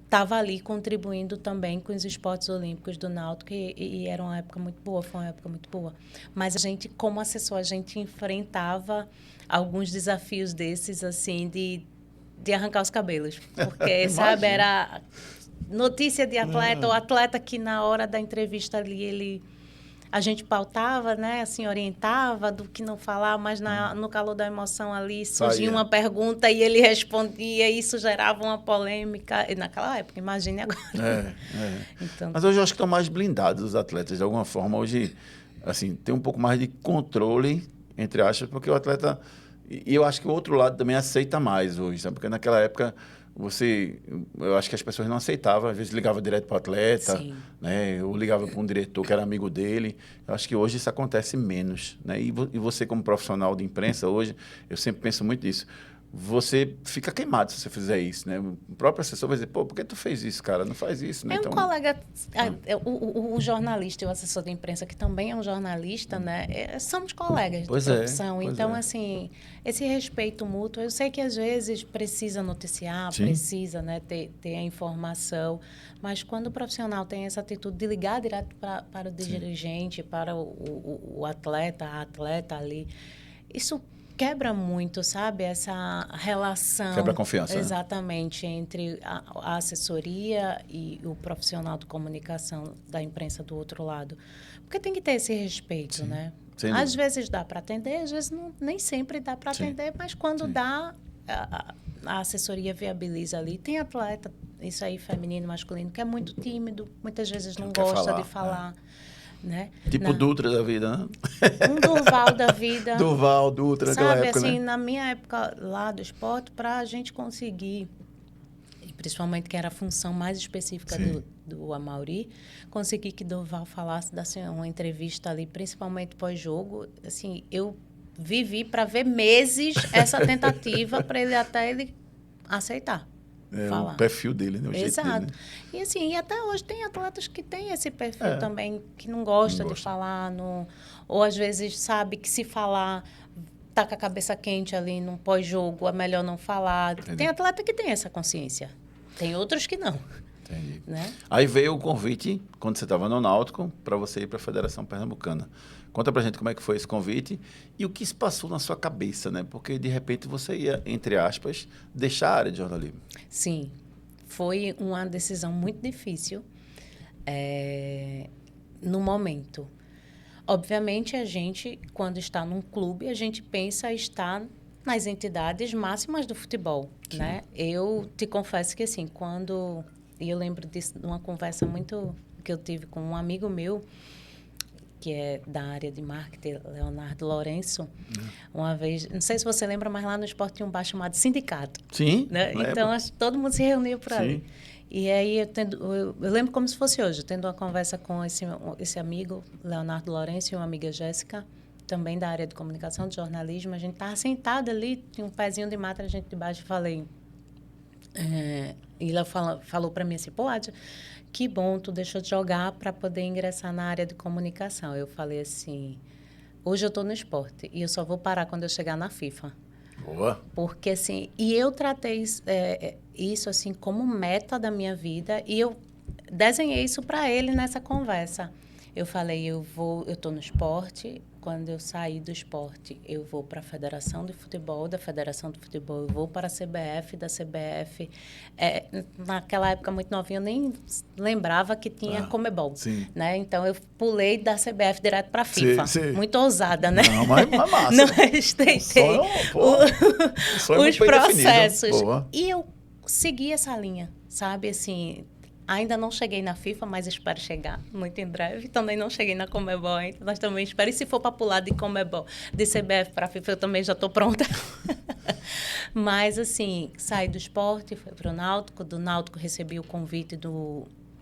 estava ali contribuindo também com os esportes olímpicos do Náutico e era uma época muito boa, foi uma época muito boa. Mas a gente, como assessor, a gente enfrentava alguns desafios desses, assim, de arrancar os cabelos. Porque, sabe, era notícia de atleta, ou atleta que na hora da entrevista ali, a gente pautava, né, assim, orientava do que não falar, mas no calor da emoção ali surgia uma pergunta e ele respondia, e isso gerava uma polêmica. E naquela época, imagine agora.
Então, mas hoje eu acho que estão mais blindados os atletas, de alguma forma. Hoje, assim, tem um pouco mais de controle, entre aspas, porque o atleta... E eu acho que o outro lado também aceita mais hoje, sabe? Porque naquela época... eu acho que as pessoas não aceitavam, às vezes ligava direto para o atleta, né? Ou ligava para um diretor que era amigo dele. Eu acho que hoje isso acontece menos, né? E você, como profissional de imprensa, hoje, eu sempre penso muito nisso. você fica queimado se você fizer isso, né? O próprio assessor vai dizer, pô, por que tu fez isso, cara? Não faz isso, né?
É um colega, o jornalista e o assessor de imprensa, que também é um jornalista, né? Somos colegas de profissão. Então, assim, esse respeito mútuo, eu sei que às vezes precisa noticiar, precisa, né, ter a informação, mas quando o profissional tem essa atitude de ligar direto para o dirigente, para o atleta, a atleta ali, isso quebra muito, sabe? Essa relação...
Quebra a confiança.
Exatamente, né? Entre a assessoria e o profissional de comunicação da imprensa do outro lado. Porque tem que ter esse respeito, né? Às vezes dá para atender, às vezes nem sempre dá para atender, mas quando dá, a assessoria viabiliza ali. Tem atleta, isso aí, feminino, masculino, que é muito tímido, muitas vezes não gosta de falar. Né?
Tipo Dutra da vida, né?
Um Durval da vida.
Durval, Dutra, naquela época,
assim,
né?
Na minha época lá do esporte, para a gente conseguir, e principalmente que era a função mais específica do Amaury, conseguir que Durval falasse, desse uma entrevista ali, principalmente pós-jogo, assim, eu vivi para ver meses essa tentativa para ele aceitar.
O perfil dele, né? O jeito dele, né?
E assim, e até hoje tem atletas que têm esse perfil também, que não gosta de falar, ou às vezes sabe que se falar, tá com a cabeça quente ali no pós-jogo, é melhor não falar. Entendi. Tem atleta que tem essa consciência, tem outros que não.
Entendi.
Né?
Aí veio o convite, quando você estava no Náutico, para você ir para a Federação Pernambucana. Conta pra gente como é que foi esse convite e o que se passou na sua cabeça, né? Porque, de repente, você ia, entre aspas, deixar a área de jornalismo.
Sim, foi uma decisão muito difícil no momento. Obviamente, a gente, quando está num clube, a gente pensa estar nas entidades máximas do futebol, né? Eu te confesso que, assim, E eu lembro de uma conversa muito que eu tive com um amigo meu, que é da área de marketing, Leonardo Lourenço. Uma vez, não sei se você lembra, mas lá no esporte tinha um bar chamado sindicato.
Sim,
né? Então, todo mundo se reunia por ali. E aí, eu lembro como se fosse hoje, tendo uma conversa com esse amigo, Leonardo Lourenço, e uma amiga Jéssica, também da área de comunicação, de jornalismo. A gente estava sentada ali, tinha um pezinho de mata, a gente debaixo, e falei... E ela falou para mim assim, pô, Adja, que bom, tu deixou de jogar para poder ingressar na área de comunicação. Eu falei assim, hoje eu estou no esporte e eu só vou parar quando eu chegar na FIFA.
Boa.
Porque assim, e eu tratei isso assim como meta da minha vida e eu desenhei isso para ele nessa conversa. Eu falei, eu estou no esporte, quando eu sair do esporte, eu vou para a Federação de Futebol, da Federação de Futebol eu vou para a CBF, da CBF. Naquela época, muito novinha, eu nem lembrava que tinha Comebol. Né? Então, eu pulei da CBF direto para a FIFA. Sim. Muito ousada, né?
Não, mas massa.
Não respeitei os processos. E eu segui essa linha, sabe? Assim... Ainda não cheguei na FIFA, mas espero chegar muito em breve. Também não cheguei na Comebol ainda, mas também espero. E se for para pular de Comebol, de CBF para a FIFA, eu também já estou pronta. Mas, assim, saí do esporte, fui para o Náutico. Do Náutico recebi o convite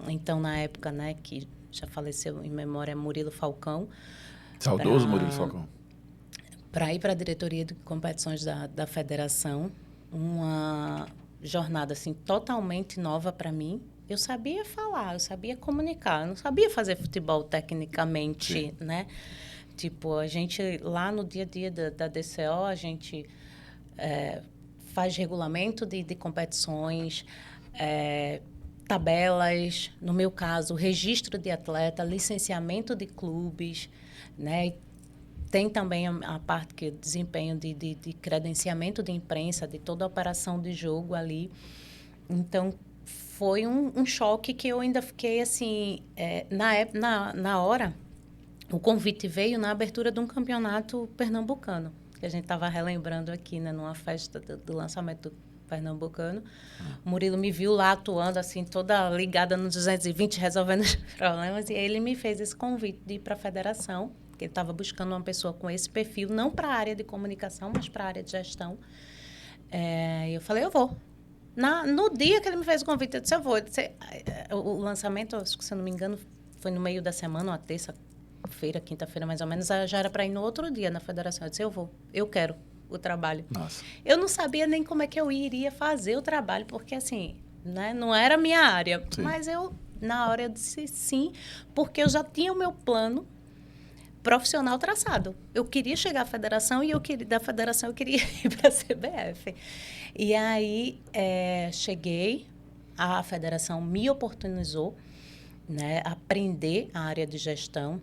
então, na época, né, que já faleceu em memória, Murilo Falcão.
Saudoso Murilo Falcão.
Para ir para a diretoria de competições da federação. Uma jornada, assim, totalmente nova para mim. Eu sabia falar, eu sabia comunicar, eu não sabia fazer futebol tecnicamente, né? Tipo, a gente, lá no dia a dia da DCO, a gente faz regulamento de competições, tabelas, no meu caso, registro de atleta, licenciamento de clubes, né? Tem também a parte que eu desempenho de credenciamento de imprensa, de toda a operação de jogo ali. Então, foi um choque que eu ainda fiquei, assim... Na hora, o convite veio na abertura de um campeonato pernambucano, que a gente estava relembrando aqui, né, numa festa do lançamento do pernambucano. O Murilo me viu lá atuando, assim, toda ligada no 220, resolvendo os problemas, e aí ele me fez esse convite de ir para a federação, que ele estava buscando uma pessoa com esse perfil, não para a área de comunicação, mas para a área de gestão. E eu falei, eu vou. No dia que ele me fez o convite, eu disse, eu vou. O lançamento, se eu não me engano, foi no meio da semana, uma terça-feira, quinta-feira, mais ou menos, já era para ir no outro dia na federação. Eu disse, eu vou, eu quero. o trabalho.
Nossa.
Eu não sabia nem como é que eu iria fazer o trabalho, porque assim, né, não era a minha área.
Sim.
Mas na hora eu disse sim, porque eu já tinha o meu plano profissional traçado. Eu queria chegar à federação e da federação eu queria ir para a CBF. E aí, cheguei, a federação me oportunizou, né, aprender a área de gestão.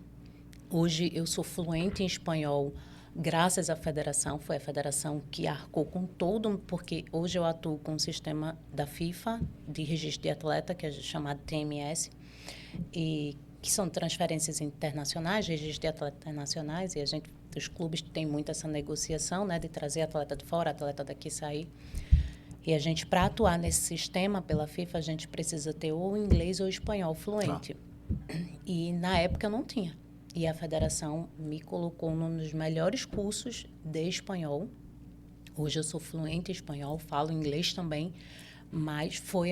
Hoje eu sou fluente em espanhol, graças à federação. Foi a federação que arcou com todo, porque hoje eu atuo com o sistema da FIFA, de registro de atleta, que é chamado TMS, e que são transferências internacionais, registro de atletas internacionais, e os clubes têm muito essa negociação, né, de trazer atleta de fora, atleta daqui sair. E a gente, para atuar nesse sistema pela FIFA, a gente precisa ter ou inglês ou espanhol fluente. E na época eu não tinha. E a federação me colocou num dos melhores cursos de espanhol. Hoje eu sou fluente em espanhol, falo inglês também, mas foi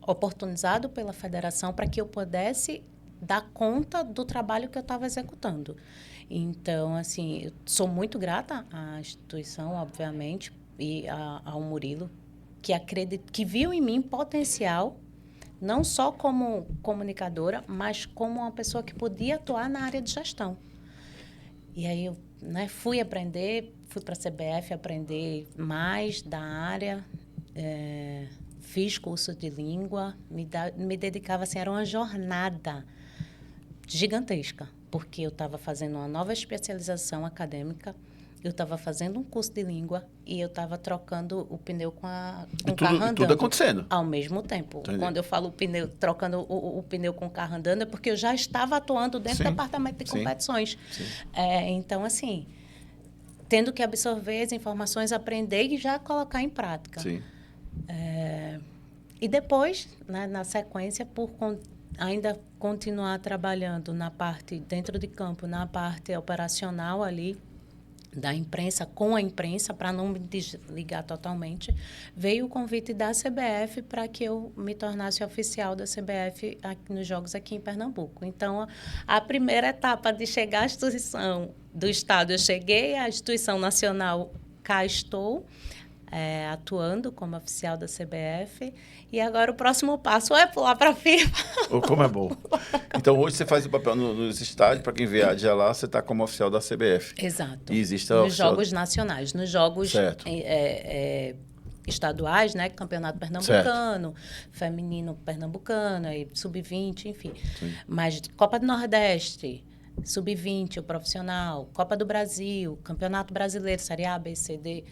oportunizado pela federação para que eu pudesse dar conta do trabalho que eu estava executando. Então, assim, eu sou muito grata à instituição, obviamente, e ao Murilo, que viu em mim potencial, não só como comunicadora, mas como uma pessoa que podia atuar na área de gestão. E aí eu, né, fui para a CBF aprender mais da área, fiz curso de língua, me dedicava, assim, era uma jornada gigantesca, porque eu estava fazendo uma nova especialização acadêmica, eu estava fazendo um curso de língua e eu estava trocando o pneu com o carro andando.
Tudo acontecendo.
Ao mesmo tempo.
Entendi.
Quando eu falo trocando o pneu com o carro andando, é porque eu já estava atuando dentro do departamento de competições.
Sim.
Então, assim, tendo que absorver as informações, aprender e já colocar em prática.
Sim.
E depois, né, na sequência, ainda continuar trabalhando na parte, dentro de campo, na parte operacional ali, da imprensa, com a imprensa, para não me desligar totalmente, veio o convite da CBF para que eu me tornasse oficial da CBF nos jogos aqui em Pernambuco. Então, a primeira etapa de chegar à instituição do Estado, eu cheguei, à instituição nacional, cá estou, atuando como oficial da CBF, e agora o próximo passo é pular para a FIFA.
Como é bom. Então, hoje você faz o papel nos estádios, para quem viaja lá, você está como oficial da CBF.
Exato.
E existe
nos jogos nacionais, nos jogos estaduais, né? Campeonato Pernambucano, Feminino Pernambucano, Sub-20, enfim.
Sim.
Mas Copa do Nordeste, Sub-20, o profissional, Copa do Brasil, Campeonato Brasileiro, Série A, B, C, D,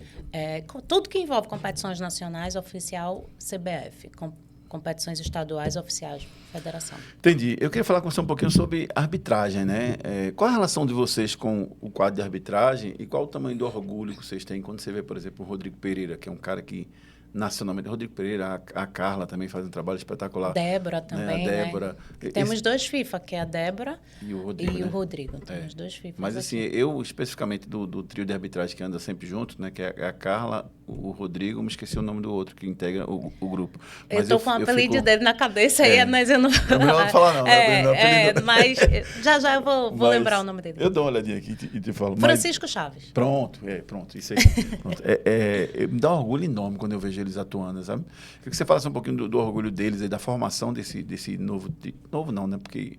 tudo que envolve competições nacionais, oficial CBF, competições estaduais, oficiais, federação.
Entendi. Eu queria falar com você um pouquinho sobre arbitragem, né? Qual a relação de vocês com o quadro de arbitragem e qual o tamanho do orgulho que vocês têm quando você vê, por exemplo, o Rodrigo Pereira, que é um cara que nacionalmente, Rodrigo Pereira, a Carla também faz um trabalho espetacular.
Débora também,
né? A Débora.
Né? Temos dois FIFA, que é a Débora
e o Rodrigo.
O Rodrigo. Temos dois FIFA.
Mas assim, eu especificamente do trio de arbitragem que anda sempre junto, né? Que é a Carla, o Rodrigo, me esqueci o nome do outro que integra o grupo.
Mas eu estou com o apelido dele na cabeça, mas eu não...
É melhor não falar não.
Mas já eu vou lembrar o nome dele.
Eu dou uma olhadinha aqui e te falo.
Francisco Chaves.
Pronto, isso aí. Pronto. Me dá um orgulho enorme quando eu vejo eles atuando, sabe? Queria que você falasse um pouquinho do orgulho deles e da formação desse novo... Novo não, né? Porque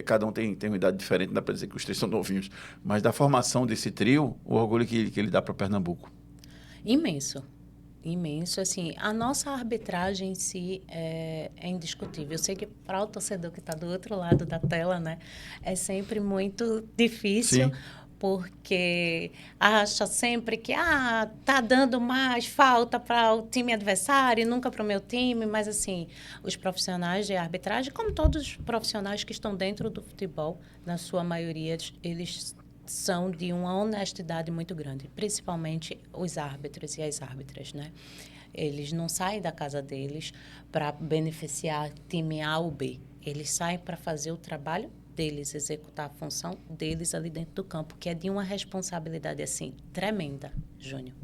cada um tem uma idade diferente, não dá para dizer que os três são novinhos. Mas da formação desse trio, o orgulho que ele dá para Pernambuco.
Imenso, assim, a nossa arbitragem em si é indiscutível. Eu sei que para o torcedor que está do outro lado da tela, né, é sempre muito difícil,
Sim.
Porque acha sempre que tá dando mais falta para o time adversário e nunca para o meu time, mas assim, os profissionais de arbitragem, como todos os profissionais que estão dentro do futebol, na sua maioria, eles são de uma honestidade muito grande, principalmente os árbitros e as árbitras, né? Eles não saem da casa deles para beneficiar time A ou B. Eles saem para fazer o trabalho deles, executar a função deles ali dentro do campo, que é de uma responsabilidade, assim, tremenda, Júnior.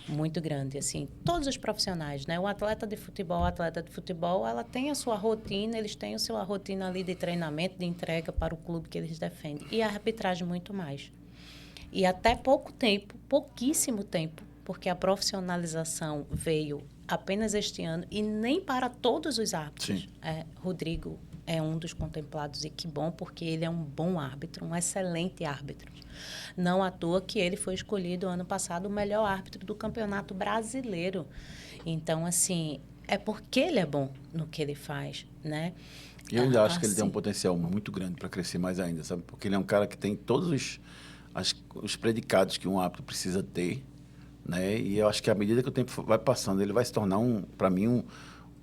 Muito grande, assim. Todos os profissionais, né? O atleta de futebol, ela tem a sua rotina, eles têm a sua rotina ali de treinamento, de entrega para o clube que eles defendem. E a arbitragem muito mais. E até pouco tempo, pouquíssimo tempo, porque a profissionalização veio apenas este ano e nem para todos os árbitros. Rodrigo é um dos contemplados e que bom, porque ele é um bom árbitro, um excelente árbitro. Não à toa que ele foi escolhido ano passado o melhor árbitro do Campeonato Brasileiro. Então, assim, é porque ele é bom no que ele faz, né?
E eu ainda acho que ele tem um potencial muito grande para crescer mais ainda, sabe? Porque ele é um cara que tem todos os predicados que um árbitro precisa ter, né? E eu acho que à medida que o tempo vai passando, ele vai se tornar, para mim,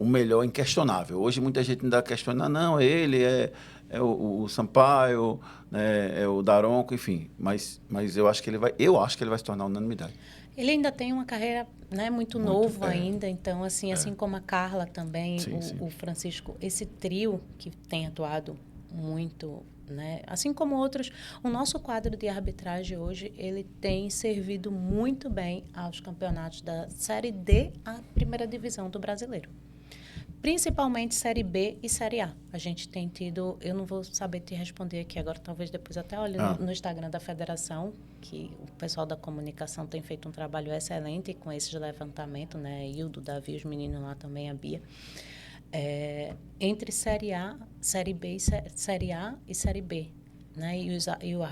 um melhor inquestionável. Hoje muita gente ainda questiona, não, ele é o Sampaio, né, é o Daronco, enfim. Mas eu acho que ele vai se tornar unanimidade.
Ele ainda tem uma carreira, né, muito novo ainda, então assim como a Carla também, o Francisco, esse trio que tem atuado muito, né, assim como outros, o nosso quadro de arbitragem hoje, ele tem servido muito bem aos campeonatos da Série D, a primeira divisão do brasileiro. Principalmente Série B e Série A. A gente tem tido, eu não vou saber te responder aqui agora, talvez depois até olhe no Instagram da federação, que o pessoal da comunicação tem feito um trabalho excelente com esses levantamentos, né? Hildo, Davi, os meninos lá também, a Bia. Entre Série A, Série B, Série A e Série B, né?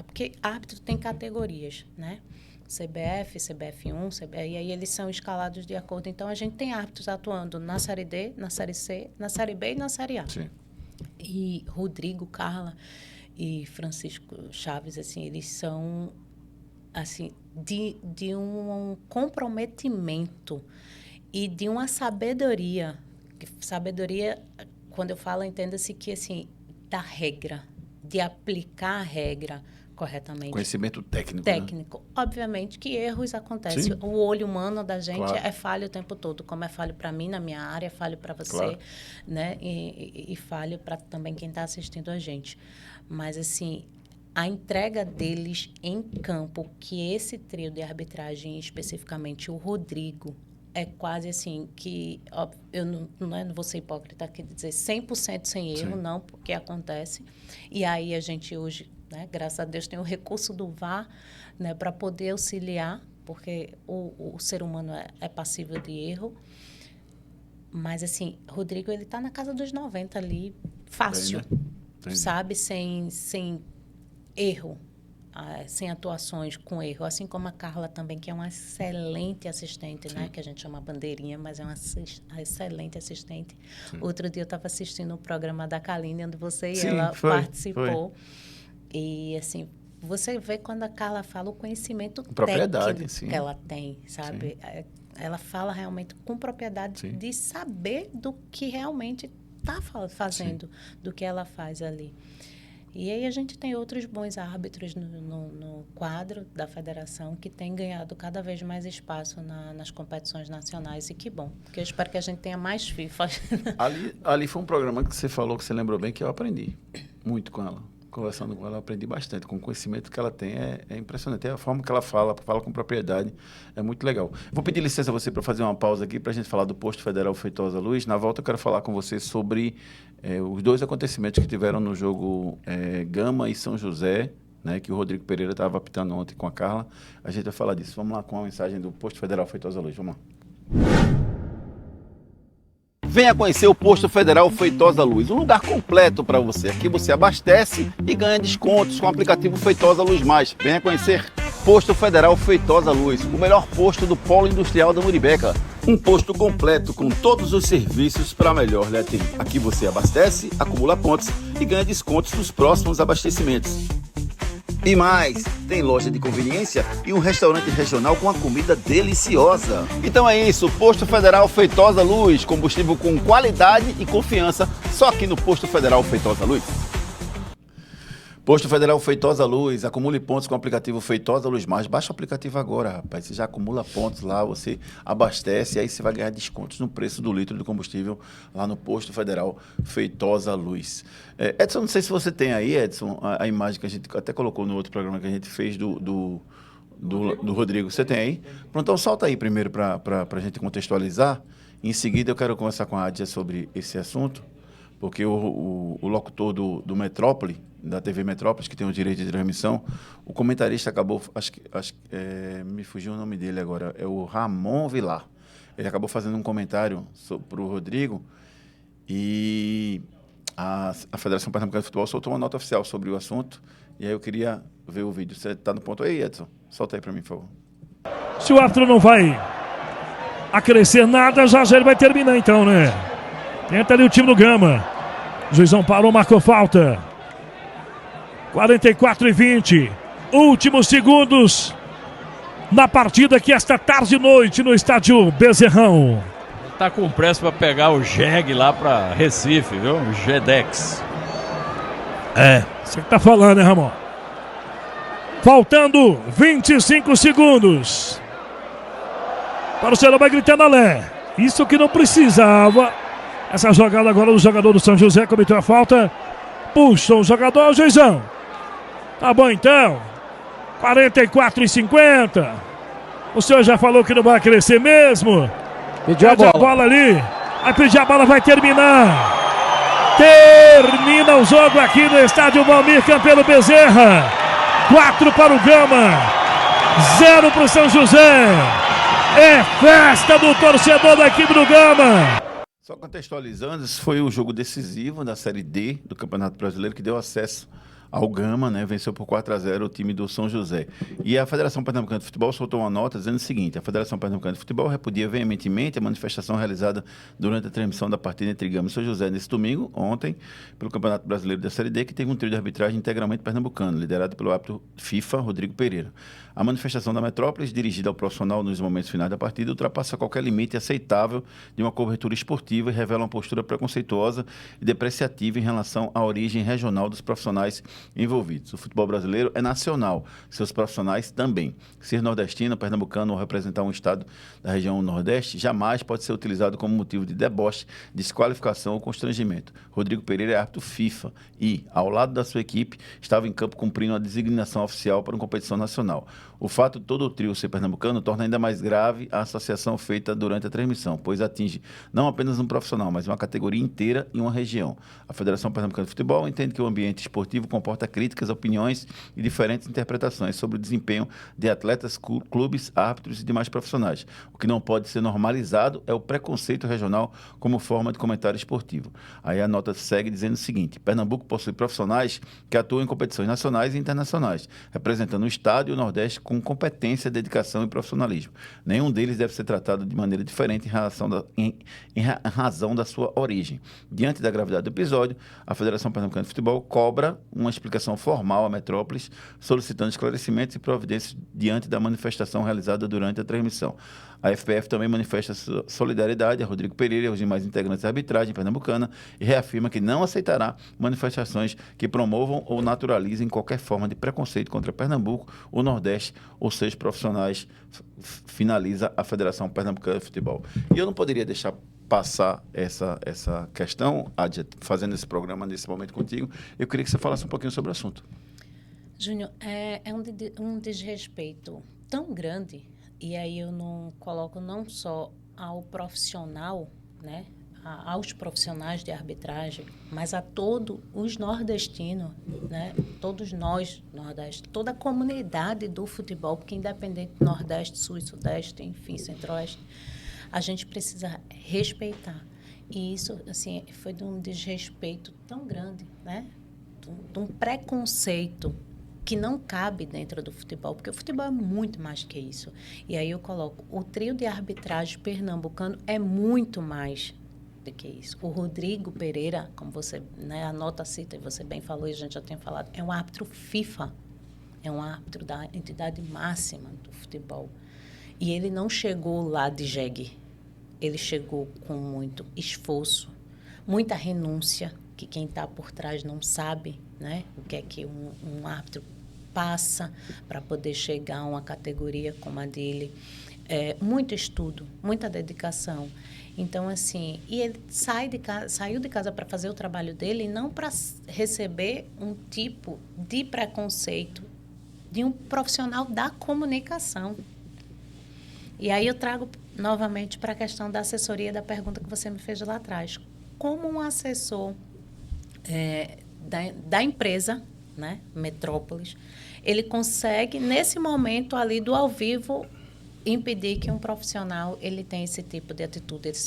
Porque árbitro tem categorias, né? CBF, CBF1, e aí eles são escalados de acordo. Então, a gente tem árbitros atuando na Série D, na Série C, na Série B e na Série A.
Sim.
E Rodrigo, Carla e Francisco Chaves, assim, eles são, assim, de um comprometimento e de uma sabedoria. Sabedoria, quando eu falo, entenda-se que, assim, da regra, de aplicar a regra corretamente.
Conhecimento técnico.
Técnico. Né? Obviamente que erros acontecem. Sim. O olho humano da gente é falho o tempo todo, como é falho para mim na minha área, é falho para você, né? E falho para também quem está assistindo a gente. Mas, assim, a entrega deles em campo, que esse trio de arbitragem, especificamente o Rodrigo, é quase assim que... Ó, eu não vou ser hipócrita aqui dizer 100% sem erro, Sim. não, porque acontece. E aí a gente hoje... Né? Graças a Deus tem o recurso do VAR, né, para poder auxiliar, porque o ser humano é passível de erro. Mas, assim, Rodrigo, ele está na casa dos 90 ali, fácil, sabe? Sem erro, sem atuações com erro. Assim como a Carla também, que é uma excelente assistente, né? Que a gente chama bandeirinha, mas é uma excelente assistente. Sim. Outro dia eu estava assistindo um programa da Kaline, onde você e ela participou. E, assim, você vê quando a Carla fala o conhecimento técnico sim. que ela tem, sabe? Sim. Ela fala realmente com propriedade sim. de saber do que realmente está fazendo, sim. do que ela faz ali. E aí a gente tem outros bons árbitros no quadro da federação que têm ganhado cada vez mais espaço nas competições nacionais. E que bom, porque eu espero que a gente tenha mais FIFA.
Ali foi um programa que você falou, que você lembrou bem, que eu aprendi muito com ela. Conversando com ela, eu aprendi bastante. Com o conhecimento que ela tem, é impressionante. A forma que ela fala com propriedade, é muito legal. Vou pedir licença a você para fazer uma pausa aqui, para a gente falar do Posto Federal Feitosa Luz. Na volta, eu quero falar com você sobre os dois acontecimentos que tiveram no jogo Gama e São José, né, que o Rodrigo Pereira estava apitando ontem com a Carla. A gente vai falar disso. Vamos lá com a mensagem do Posto Federal Feitosa Luz. Vamos lá. Venha conhecer o Posto Federal Feitosa Luz, um lugar completo para você. Aqui você abastece e ganha descontos com o aplicativo Feitosa Luz Mais. Venha conhecer Posto Federal Feitosa Luz, o melhor posto do Polo Industrial da Muribeca. Um posto completo com todos os serviços para melhor lhe atender. Aqui você abastece, acumula pontos e ganha descontos nos próximos abastecimentos. E mais, tem loja de conveniência e um restaurante regional com uma comida deliciosa. Então é isso, Posto Federal Feitosa Luz, combustível com qualidade e confiança, só aqui no Posto Federal Feitosa Luz. Posto Federal Feitosa Luz, acumule pontos com o aplicativo Feitosa Luz Mais. Baixa o aplicativo agora, rapaz. Você já acumula pontos lá, você abastece e aí você vai ganhar descontos no preço do litro de combustível lá no Posto Federal Feitosa Luz. Edson, não sei se você tem aí, Edson, a imagem que a gente até colocou no outro programa que a gente fez do Rodrigo. Você tem aí? Pronto, então solta aí primeiro para a gente contextualizar. Em seguida eu quero conversar com a Adia sobre esse assunto, porque o locutor do Metrópole, da TV Metrópolis, que tem o direito de transmissão, o comentarista acabou, me fugiu o nome dele agora, é o Ramon Vilar. Ele acabou fazendo um comentário para o Rodrigo e a Federação Pernambucana de Futebol soltou uma nota oficial sobre o assunto, e aí eu queria ver o vídeo. Você está no ponto aí, Edson? Solta aí para mim, por favor.
Se o árbitro não vai acrescer nada, já ele vai terminar então, né? Tenta ali o time do Gama. O juizão parou, marcou falta. 44:20. Últimos segundos na partida que esta tarde e noite no estádio Bezerrão.
Tá com pressa para pegar o Jeg lá para Recife, viu? O Gedex.
Você que tá falando, né, Ramon? Faltando 25 segundos. Torcedor vai gritando alé. Isso que não precisava. Essa jogada agora do jogador do São José cometeu a falta. Puxa o jogador, o juizão. Tá bom então. 44:50. O senhor já falou que não vai crescer mesmo.
Pediu a bola
ali. Vai pedir a bola, vai terminar. Termina o jogo aqui no estádio Valmir Campelo Bezerra. 4 para o Gama, 0 para o São José. É festa do torcedor da equipe do Gama.
Só contextualizando, esse foi o jogo decisivo da Série D do Campeonato Brasileiro que deu acesso ao Gama, né? Venceu por 4-0 o time do São José. E a Federação Pernambucana de Futebol soltou uma nota dizendo o seguinte: a Federação Pernambucana de Futebol repudia veementemente a manifestação realizada durante a transmissão da partida entre Gama e São José nesse domingo, ontem, pelo Campeonato Brasileiro da Série D, que teve um trio de arbitragem integralmente pernambucano, liderado pelo árbitro FIFA, Rodrigo Pereira. A manifestação da Metrópolis, dirigida ao profissional nos momentos finais da partida, ultrapassa qualquer limite aceitável de uma cobertura esportiva e revela uma postura preconceituosa e depreciativa em relação à origem regional dos profissionais envolvidos. O futebol brasileiro é nacional, seus profissionais também. Ser nordestino, pernambucano ou representar um estado da região Nordeste jamais pode ser utilizado como motivo de deboche, desqualificação ou constrangimento. Rodrigo Pereira é árbitro FIFA e, ao lado da sua equipe, estava em campo cumprindo a designação oficial para uma competição nacional. O fato de todo o trio ser pernambucano torna ainda mais grave a associação feita durante a transmissão, pois atinge não apenas um profissional, mas uma categoria inteira e uma região. A Federação Pernambucana de Futebol entende que o ambiente esportivo comporta críticas, opiniões e diferentes interpretações sobre o desempenho de atletas, clubes, árbitros e demais profissionais. O que não pode ser normalizado é o preconceito regional como forma de comentário esportivo. Aí a nota segue dizendo o seguinte: Pernambuco possui profissionais que atuam em competições nacionais e internacionais, representando o Estado e o Nordeste com competência, dedicação e profissionalismo. Nenhum deles deve ser tratado de maneira diferente em razão da sua origem. Diante da gravidade do episódio, a Federação Pernambucana de Futebol cobra uma explicação formal à Metrópolis, solicitando esclarecimentos e providências diante da manifestação realizada durante a transmissão. A FPF também manifesta sua solidariedade a Rodrigo Pereira e aos demais integrantes da arbitragem pernambucana e reafirma que não aceitará manifestações que promovam ou naturalizem qualquer forma de preconceito contra Pernambuco, o Nordeste ou seus profissionais, finaliza a Federação Pernambucana de Futebol. E eu não poderia deixar passar essa questão, Adja, fazendo esse programa nesse momento contigo. Eu queria que você falasse um pouquinho sobre o assunto.
Júnior, é um desrespeito tão grande, e aí eu não coloco não só ao profissional, né, aos profissionais de arbitragem, mas a todos os nordestinos, né, todos nós, Nordeste, toda a comunidade do futebol, porque independente do Nordeste, Sul e Sudeste, enfim, Centro-Oeste, a gente precisa respeitar. E isso, assim, foi de um desrespeito tão grande, né, de um preconceito que não cabe dentro do futebol, porque o futebol é muito mais que isso. E aí eu coloco, o trio de arbitragem pernambucano é muito mais do que isso. O Rodrigo Pereira, como você, né, a nota cita, e você bem falou, e a gente já tem falado, é um árbitro FIFA, é um árbitro da entidade máxima do futebol. E ele não chegou lá de jegue, ele chegou com muito esforço, muita renúncia, que quem está por trás não sabe, né, o que é que um árbitro passa para poder chegar a uma categoria como a dele. Muito estudo, muita dedicação. Então, assim, e ele saiu de casa para fazer o trabalho dele e não para receber um tipo de preconceito de um profissional da comunicação. E aí eu trago novamente para a questão da assessoria, da pergunta que você me fez lá atrás. como um assessor da empresa, né, Metrópolis, ele consegue, nesse momento ali do ao vivo, impedir que um profissional ele tenha esse tipo de atitude, ele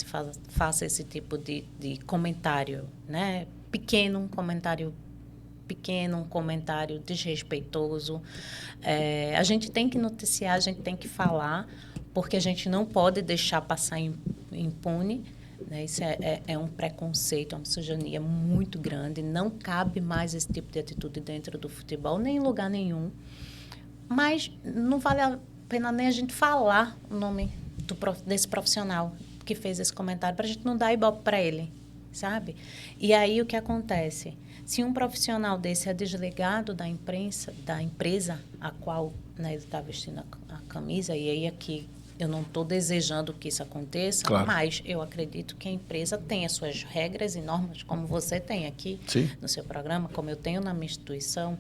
faça esse tipo de comentário, né? Um comentário pequeno, um comentário desrespeitoso. A gente tem que noticiar, a gente tem que falar, porque a gente não pode deixar passar impune. Né? Isso é um preconceito, uma misoginia muito grande. Não cabe mais esse tipo de atitude dentro do futebol, nem em lugar nenhum. Mas não vale a pena nem a gente falar o nome desse profissional que fez esse comentário, para a gente não dar ibope para ele, sabe? E aí o que acontece? Se um profissional desse é desligado da empresa a qual, né, ele está vestindo a camisa, e aí aqui eu não estou desejando que isso aconteça, claro, mas eu acredito que a empresa tem as suas regras e normas, como você tem aqui, sim, no seu programa, como eu tenho na minha instituição.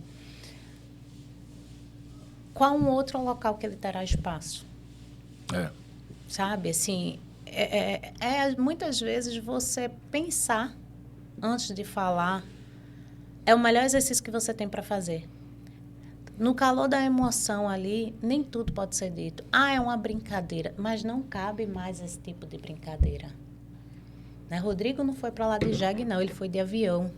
Qual um outro local que ele terá espaço? Sabe, assim, muitas vezes você pensar antes de falar é o melhor exercício que você tem para fazer. No calor da emoção ali, nem tudo pode ser dito. É uma brincadeira, mas não cabe mais esse tipo de brincadeira. Né? Rodrigo não foi para lá de jegue, não, ele foi de avião.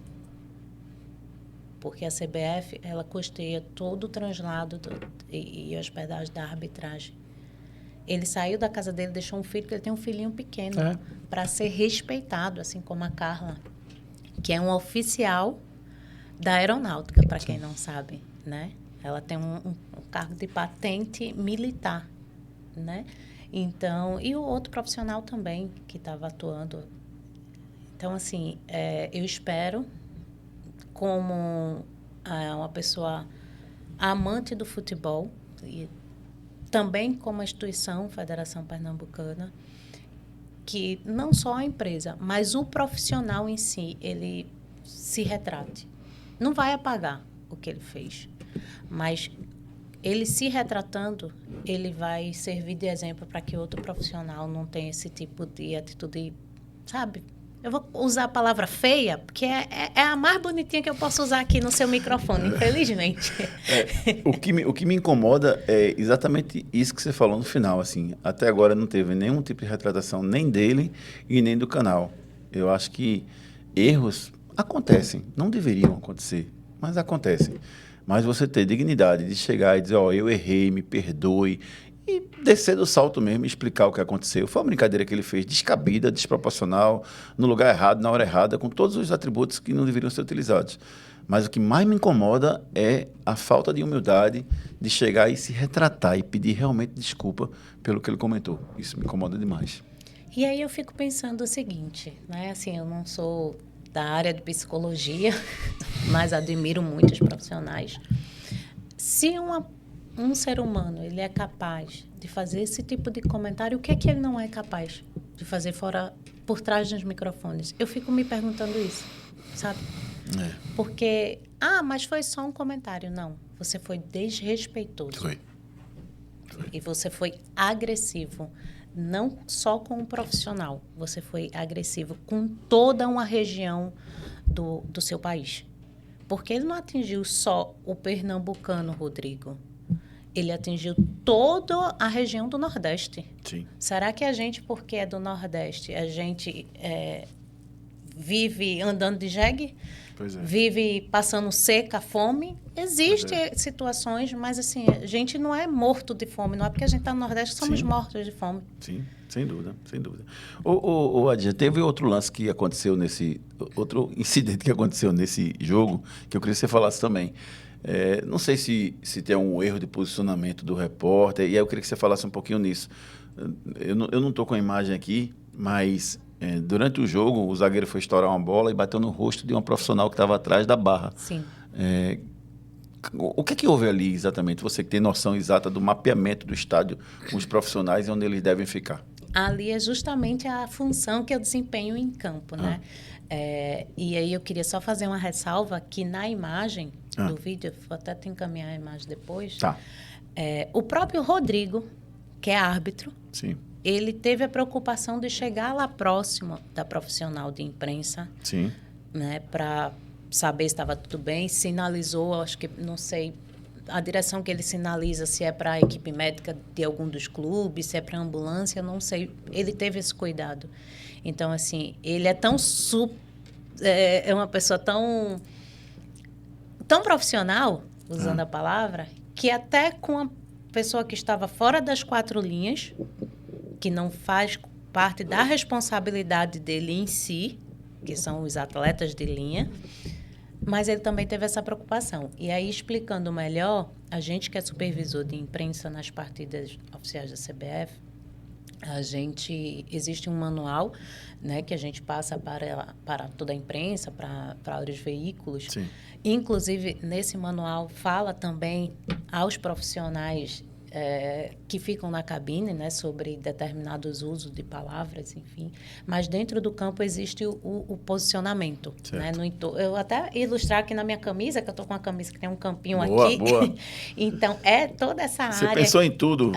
Porque a CBF, ela custeia todo o translado e hospedagem da arbitragem. Ele saiu da casa dele, deixou um filho, porque ele tem um filhinho pequeno, para ser respeitado, assim como a Carla, que é um oficial da aeronáutica, para quem não sabe, né? Ela tem um cargo de patente militar, né? Então, e o outro profissional também que estava atuando. Então, assim, eu espero, como uma pessoa amante do futebol, e também como a instituição, Federação Pernambucana, que não só a empresa, mas o profissional em si, ele se retrate. Não vai apagar o que ele fez, mas ele se retratando, ele vai servir de exemplo para que outro profissional não tenha esse tipo de atitude, sabe? Eu vou usar a palavra feia, porque é a mais bonitinha que eu posso usar aqui no seu microfone, infelizmente.
O que me incomoda é exatamente isso que você falou no final. Assim, até agora não teve nenhum tipo de retratação, nem dele e nem do canal. Eu acho que erros acontecem, não deveriam acontecer, mas acontecem. Mas você ter dignidade de chegar e dizer, eu errei, me perdoe, e descer do salto mesmo e explicar o que aconteceu. Foi uma brincadeira que ele fez descabida, desproporcional, no lugar errado, na hora errada, com todos os atributos que não deveriam ser utilizados. Mas o que mais me incomoda é a falta de humildade de chegar e se retratar e pedir realmente desculpa pelo que ele comentou. Isso me incomoda demais.
E aí eu fico pensando o seguinte, né? Assim, eu não sou da área de psicologia, mas admiro muitos profissionais. Se um ser humano ele é capaz de fazer esse tipo de comentário, o que é que ele não é capaz de fazer por trás dos microfones? Eu fico me perguntando isso, sabe? Porque, mas foi só um comentário. Não, você foi desrespeitoso. Foi. E você foi agressivo. Não só com um profissional, você foi agressivo com toda uma região do seu país. Porque ele não atingiu só o pernambucano, Rodrigo. Ele atingiu toda a região do Nordeste.
Sim.
Será que a gente, porque é do Nordeste, a gente vive andando de jegue?
Pois é.
Vive passando seca, fome? Existem situações, mas assim, a gente não é morto de fome. Não é porque a gente está no Nordeste que somos mortos de fome.
Sim, sem dúvida, sem dúvida. Adinha, teve outro lance que aconteceu outro incidente que aconteceu nesse jogo, que eu queria que você falasse também. Não sei se tem um erro de posicionamento do repórter, e aí eu queria que você falasse um pouquinho nisso. Eu não estou com a imagem aqui, mas durante o jogo o zagueiro foi estourar uma bola e bateu no rosto de uma profissional que estava atrás da barra.
Sim.
O que houve ali exatamente? Você que tem noção exata do mapeamento do estádio com os profissionais e onde eles devem ficar.
Ali é justamente a função que eu desempenho em campo, né? E aí eu queria só fazer uma ressalva que na imagem do vídeo, vou até te encaminhar a imagem depois,
Tá.
O próprio Rodrigo, que é árbitro,
sim,
ele teve a preocupação de chegar lá próximo da profissional de imprensa,
Sim.
né, para saber se estava tudo bem, sinalizou, acho que, não sei, a direção que ele sinaliza, se é para a equipe médica de algum dos clubes, se é para a ambulância, não sei, ele teve esse cuidado. Então, assim, ele é é uma pessoa tão profissional, usando a palavra, que até com a pessoa que estava fora das 4 linhas, que não faz parte da responsabilidade dele em si, que são os atletas de linha, mas ele também teve essa preocupação. E aí, explicando melhor, a gente que é supervisor de imprensa nas partidas oficiais da CBF, existe um manual, né, que a gente passa para toda a imprensa, para os veículos.
Sim.
Inclusive, nesse manual fala também aos profissionais que ficam na cabine, né, sobre determinados usos de palavras, enfim. Mas dentro do campo existe o posicionamento. Né, eu até ilustrar aqui na minha camisa, que eu estou com uma camisa que tem um campinho aqui.
Boa.
Então, toda essa área...
Você pensou em tudo.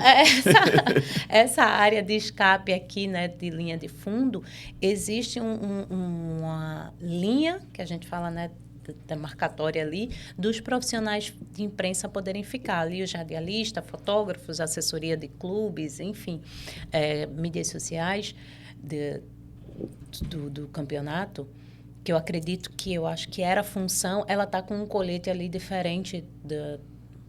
Essa área de escape aqui, né, de linha de fundo, existe uma linha, que a gente fala, né, demarcatória ali, dos profissionais de imprensa poderem ficar ali, os radialistas, fotógrafos, assessoria de clubes, enfim, mídias sociais do campeonato, que eu acredito eu acho que era a função, ela está com um colete ali diferente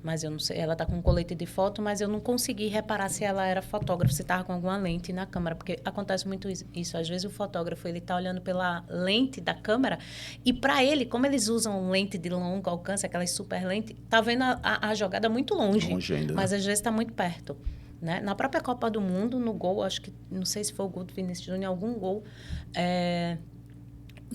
mas eu não sei, ela está com um colete de foto, mas eu não consegui reparar se ela era fotógrafa, se estava com alguma lente na câmera, porque acontece muito isso. Às vezes o fotógrafo ele está olhando pela lente da câmera e para ele, como eles usam lente de longo alcance, aquelas super lentes, está vendo a jogada muito longe,
ainda,
mas às vezes está muito perto. Né? Na própria Copa do Mundo, no gol, acho que, não sei se foi o gol do Vinícius Júnior, algum gol,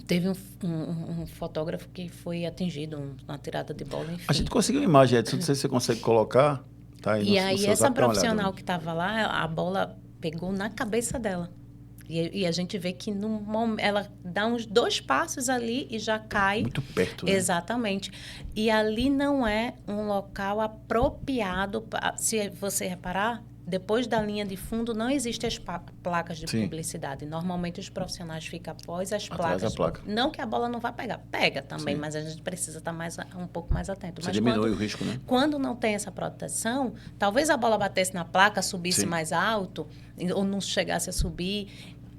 teve um fotógrafo que foi atingido na tirada de bola, enfim.
A gente conseguiu uma imagem, Edson, não sei se você consegue colocar. Tá aí
e aí essa profissional
que
que estava lá, a bola pegou na cabeça dela. E a gente vê que ela dá uns 2 passos ali e já cai.
Muito perto, né?
Exatamente. E ali não é um local apropriado, se você reparar, depois da linha de fundo, não existem as placas de publicidade. Normalmente, os profissionais ficam após as placas.
Da placa.
Não que a bola não vá pegar. Pega também,
Sim.
mas a gente precisa estar um pouco mais atento.
Você diminui o risco, né?
Quando não tem essa proteção, talvez a bola batesse na placa, subisse
Sim.
mais alto, ou não chegasse a subir.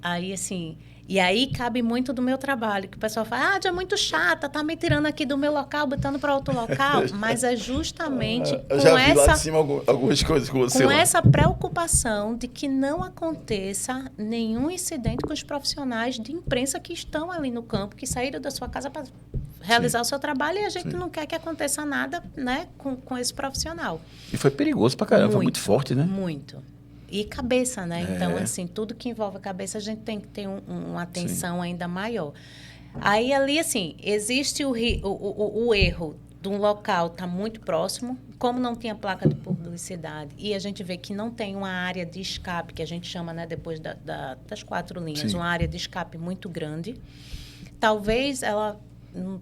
Aí, assim... E aí cabe muito do meu trabalho, que o pessoal fala, é muito chata, tá me tirando aqui do meu local, botando para outro local. Mas é justamente
eu já vi lá de cima algumas coisas com você.
Com essa preocupação de que não aconteça nenhum incidente com os profissionais de imprensa que estão ali no campo, que saíram da sua casa para realizar o seu trabalho e a gente não quer que aconteça nada, né, com esse profissional.
E foi perigoso pra caramba, foi muito forte, né?
Muito. E cabeça, né? Então, assim, tudo que envolve a cabeça, a gente tem que ter uma atenção ainda maior. Aí, ali, assim, existe o erro de um local estar muito próximo, como não tinha placa de publicidade, e a gente vê que não tem uma área de escape, que a gente chama, né, depois das 4 linhas, uma área de escape muito grande. Talvez ela não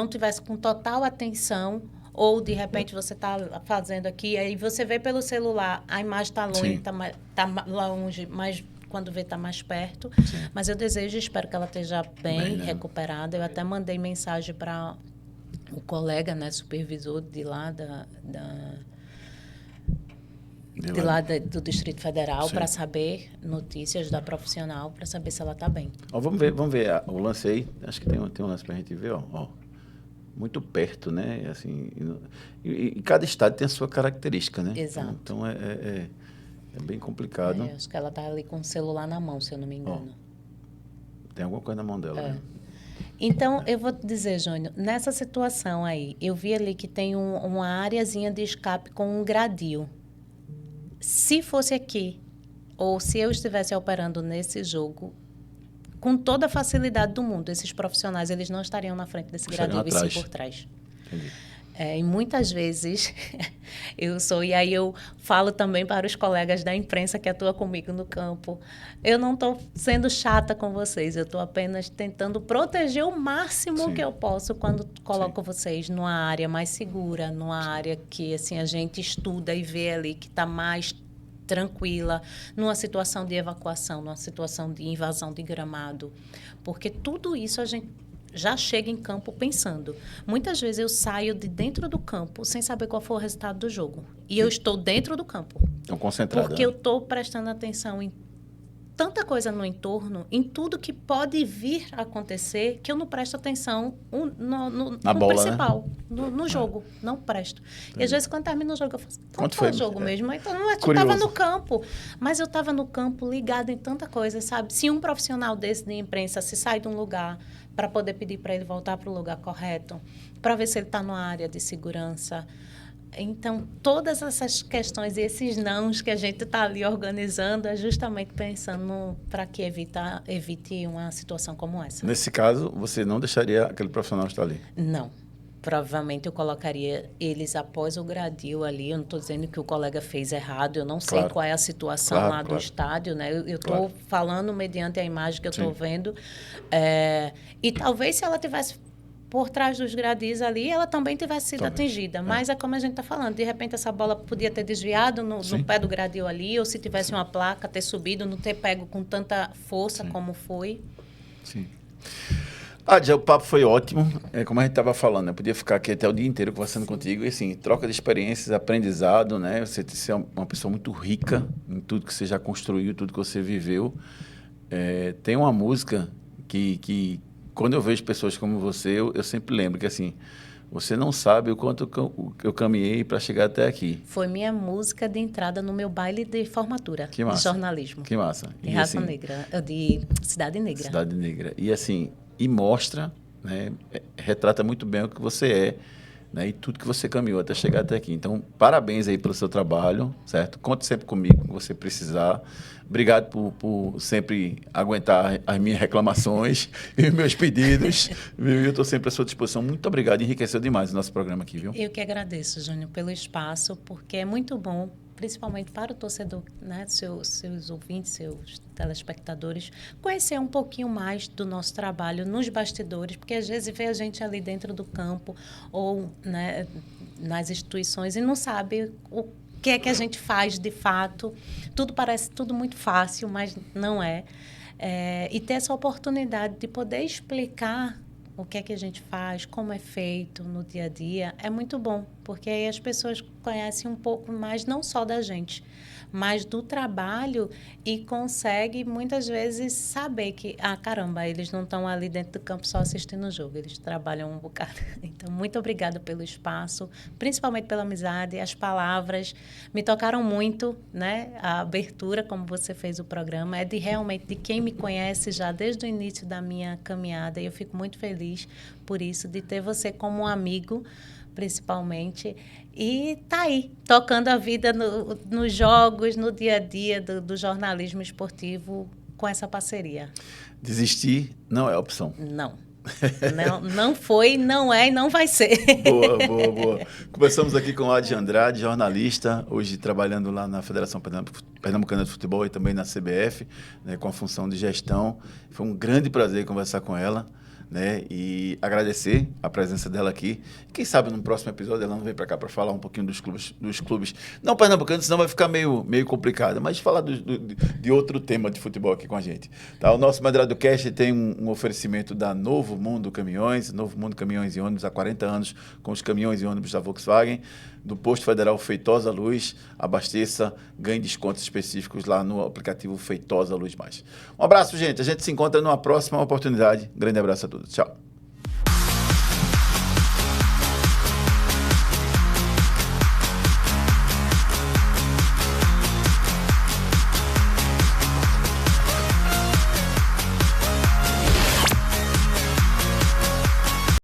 tivesse com total atenção, ou, de repente, você está fazendo aqui, aí você vê pelo celular, a imagem está longe, está longe, mas quando vê está mais perto. Sim. Mas eu desejo e espero que ela esteja bem recuperada. Eu até mandei mensagem para o colega, né, supervisor de lá do Distrito Federal, para saber notícias da profissional, para saber se ela está bem.
Vamos ver o lance aí. Acho que tem um lance para a gente ver, ó. Muito perto, né? Assim, e cada estádio tem a sua característica, né?
Exato.
Então, é bem complicado.
Acho que ela está ali com o celular na mão, se eu não me engano.
Tem alguma coisa na mão dela, né?
Então, eu vou te dizer, Júnior, nessa situação aí, eu vi ali que tem uma areazinha de escape com um gradil. Se fosse aqui, ou se eu estivesse operando nesse jogo, com toda a facilidade do mundo, esses profissionais, eles não estariam na frente desse gradil e sim por trás.
Entendi.
E muitas vezes e aí eu falo também para os colegas da imprensa que atuam comigo no campo, eu não estou sendo chata com vocês, eu estou apenas tentando proteger o máximo que eu posso quando coloco vocês numa área mais segura, numa área que assim, a gente estuda e vê ali que está mais tranquila, numa situação de evacuação, numa situação de invasão de gramado, porque tudo isso a gente já chega em campo pensando. Muitas vezes eu saio de dentro do campo sem saber qual foi o resultado do jogo. E eu estou dentro do campo.
Estão concentrados.
Porque eu estou prestando atenção em tanta coisa no entorno, em tudo que pode vir a acontecer, que eu não presto atenção no
bola,
principal,
né?
no jogo. Não presto. E às vezes, quando termina o jogo, eu faço,
Quanto
foi
foi
o jogo mesmo? Então, eu
Curioso.
estava no campo. Mas eu estava no campo ligado em tanta coisa, sabe? Se um profissional desse de imprensa se sai de um lugar para poder pedir para ele voltar para o lugar correto, para ver se ele está numa área de segurança. Então, todas essas questões e esses nãos que a gente está ali organizando é justamente pensando para que evite uma situação como essa.
Nesse caso, você não deixaria aquele profissional estar ali?
Não. Provavelmente eu colocaria eles após o gradil ali. Eu não estou dizendo que o colega fez errado, eu não sei qual é a situação lá do estádio, né? Eu estou falando mediante a imagem que eu estou vendo. E talvez se ela tivesse por trás dos gradis ali, ela também tivesse sido atingida. Mas é como a gente está falando, de repente essa bola podia ter desviado no pé do gradil ali, ou se tivesse uma placa, ter subido, não ter pego com tanta força como foi.
Sim. Já o papo foi ótimo, como a gente estava falando, eu podia ficar aqui até o dia inteiro conversando contigo, e assim, troca de experiências, aprendizado, né? Você é uma pessoa muito rica em tudo que você já construiu, tudo que você viveu. Tem uma música que quando eu vejo pessoas como você, eu sempre lembro que assim, você não sabe o quanto eu caminhei para chegar até aqui.
Foi minha música de entrada no meu baile de formatura de jornalismo.
Que massa.
De Raça Negra, de Cidade Negra.
Cidade Negra. E assim, e mostra, né, retrata muito bem o que você é, né, e tudo que você caminhou até chegar até aqui. Então, parabéns aí pelo seu trabalho, certo? Conte sempre comigo, quando você precisar. Obrigado por sempre aguentar as minhas reclamações e os meus pedidos. Eu estou sempre à sua disposição. Muito obrigado, enriqueceu demais o nosso programa aqui, viu?
Eu que agradeço, Júnior, pelo espaço, porque é muito bom, principalmente para o torcedor, né, seus ouvintes, seus telespectadores, conhecer um pouquinho mais do nosso trabalho nos bastidores, porque às vezes vê a gente ali dentro do campo ou, né, nas instituições e não sabe o que é que a gente faz de fato. Tudo parece tudo muito fácil, mas não é. E ter essa oportunidade de poder explicar o que é que a gente faz, como é feito no dia a dia, é muito bom, porque aí as pessoas conhecem um pouco mais, não só da gente, mas do trabalho e conseguem, muitas vezes, saber que, caramba, eles não estão ali dentro do campo só assistindo o jogo, eles trabalham um bocado. Então, muito obrigada pelo espaço, principalmente pela amizade, as palavras me tocaram muito, né? A abertura, como você fez o programa, é realmente de quem me conhece já desde o início da minha caminhada, e eu fico muito feliz por isso, de ter você como um amigo, principalmente, e tá aí, tocando a vida nos jogos, no dia a dia do jornalismo esportivo com essa parceria.
Desistir não é opção.
Não foi, não é e não vai ser.
Boa. Começamos aqui com o Adi Andrade, jornalista, hoje trabalhando lá na Federação Pernambucana de Futebol e também na CBF, né, com a função de gestão. Foi um grande prazer conversar com ela, né, e agradecer a presença dela aqui. Quem sabe no próximo episódio ela não vem para cá para falar um pouquinho dos clubes não pernambucanos, senão vai ficar meio complicado, mas falar de outro tema de futebol aqui com a gente. Tá? O nosso Medrado Cast tem um oferecimento da Novo Mundo Caminhões e Ônibus há 40 anos com os caminhões e ônibus da Volkswagen, do Posto Federal Feitosa Luz. Abasteça, ganhe descontos específicos lá no aplicativo Feitosa Luz Mais. Um abraço, gente. A gente se encontra numa próxima oportunidade. Um grande abraço a todos. Tchau.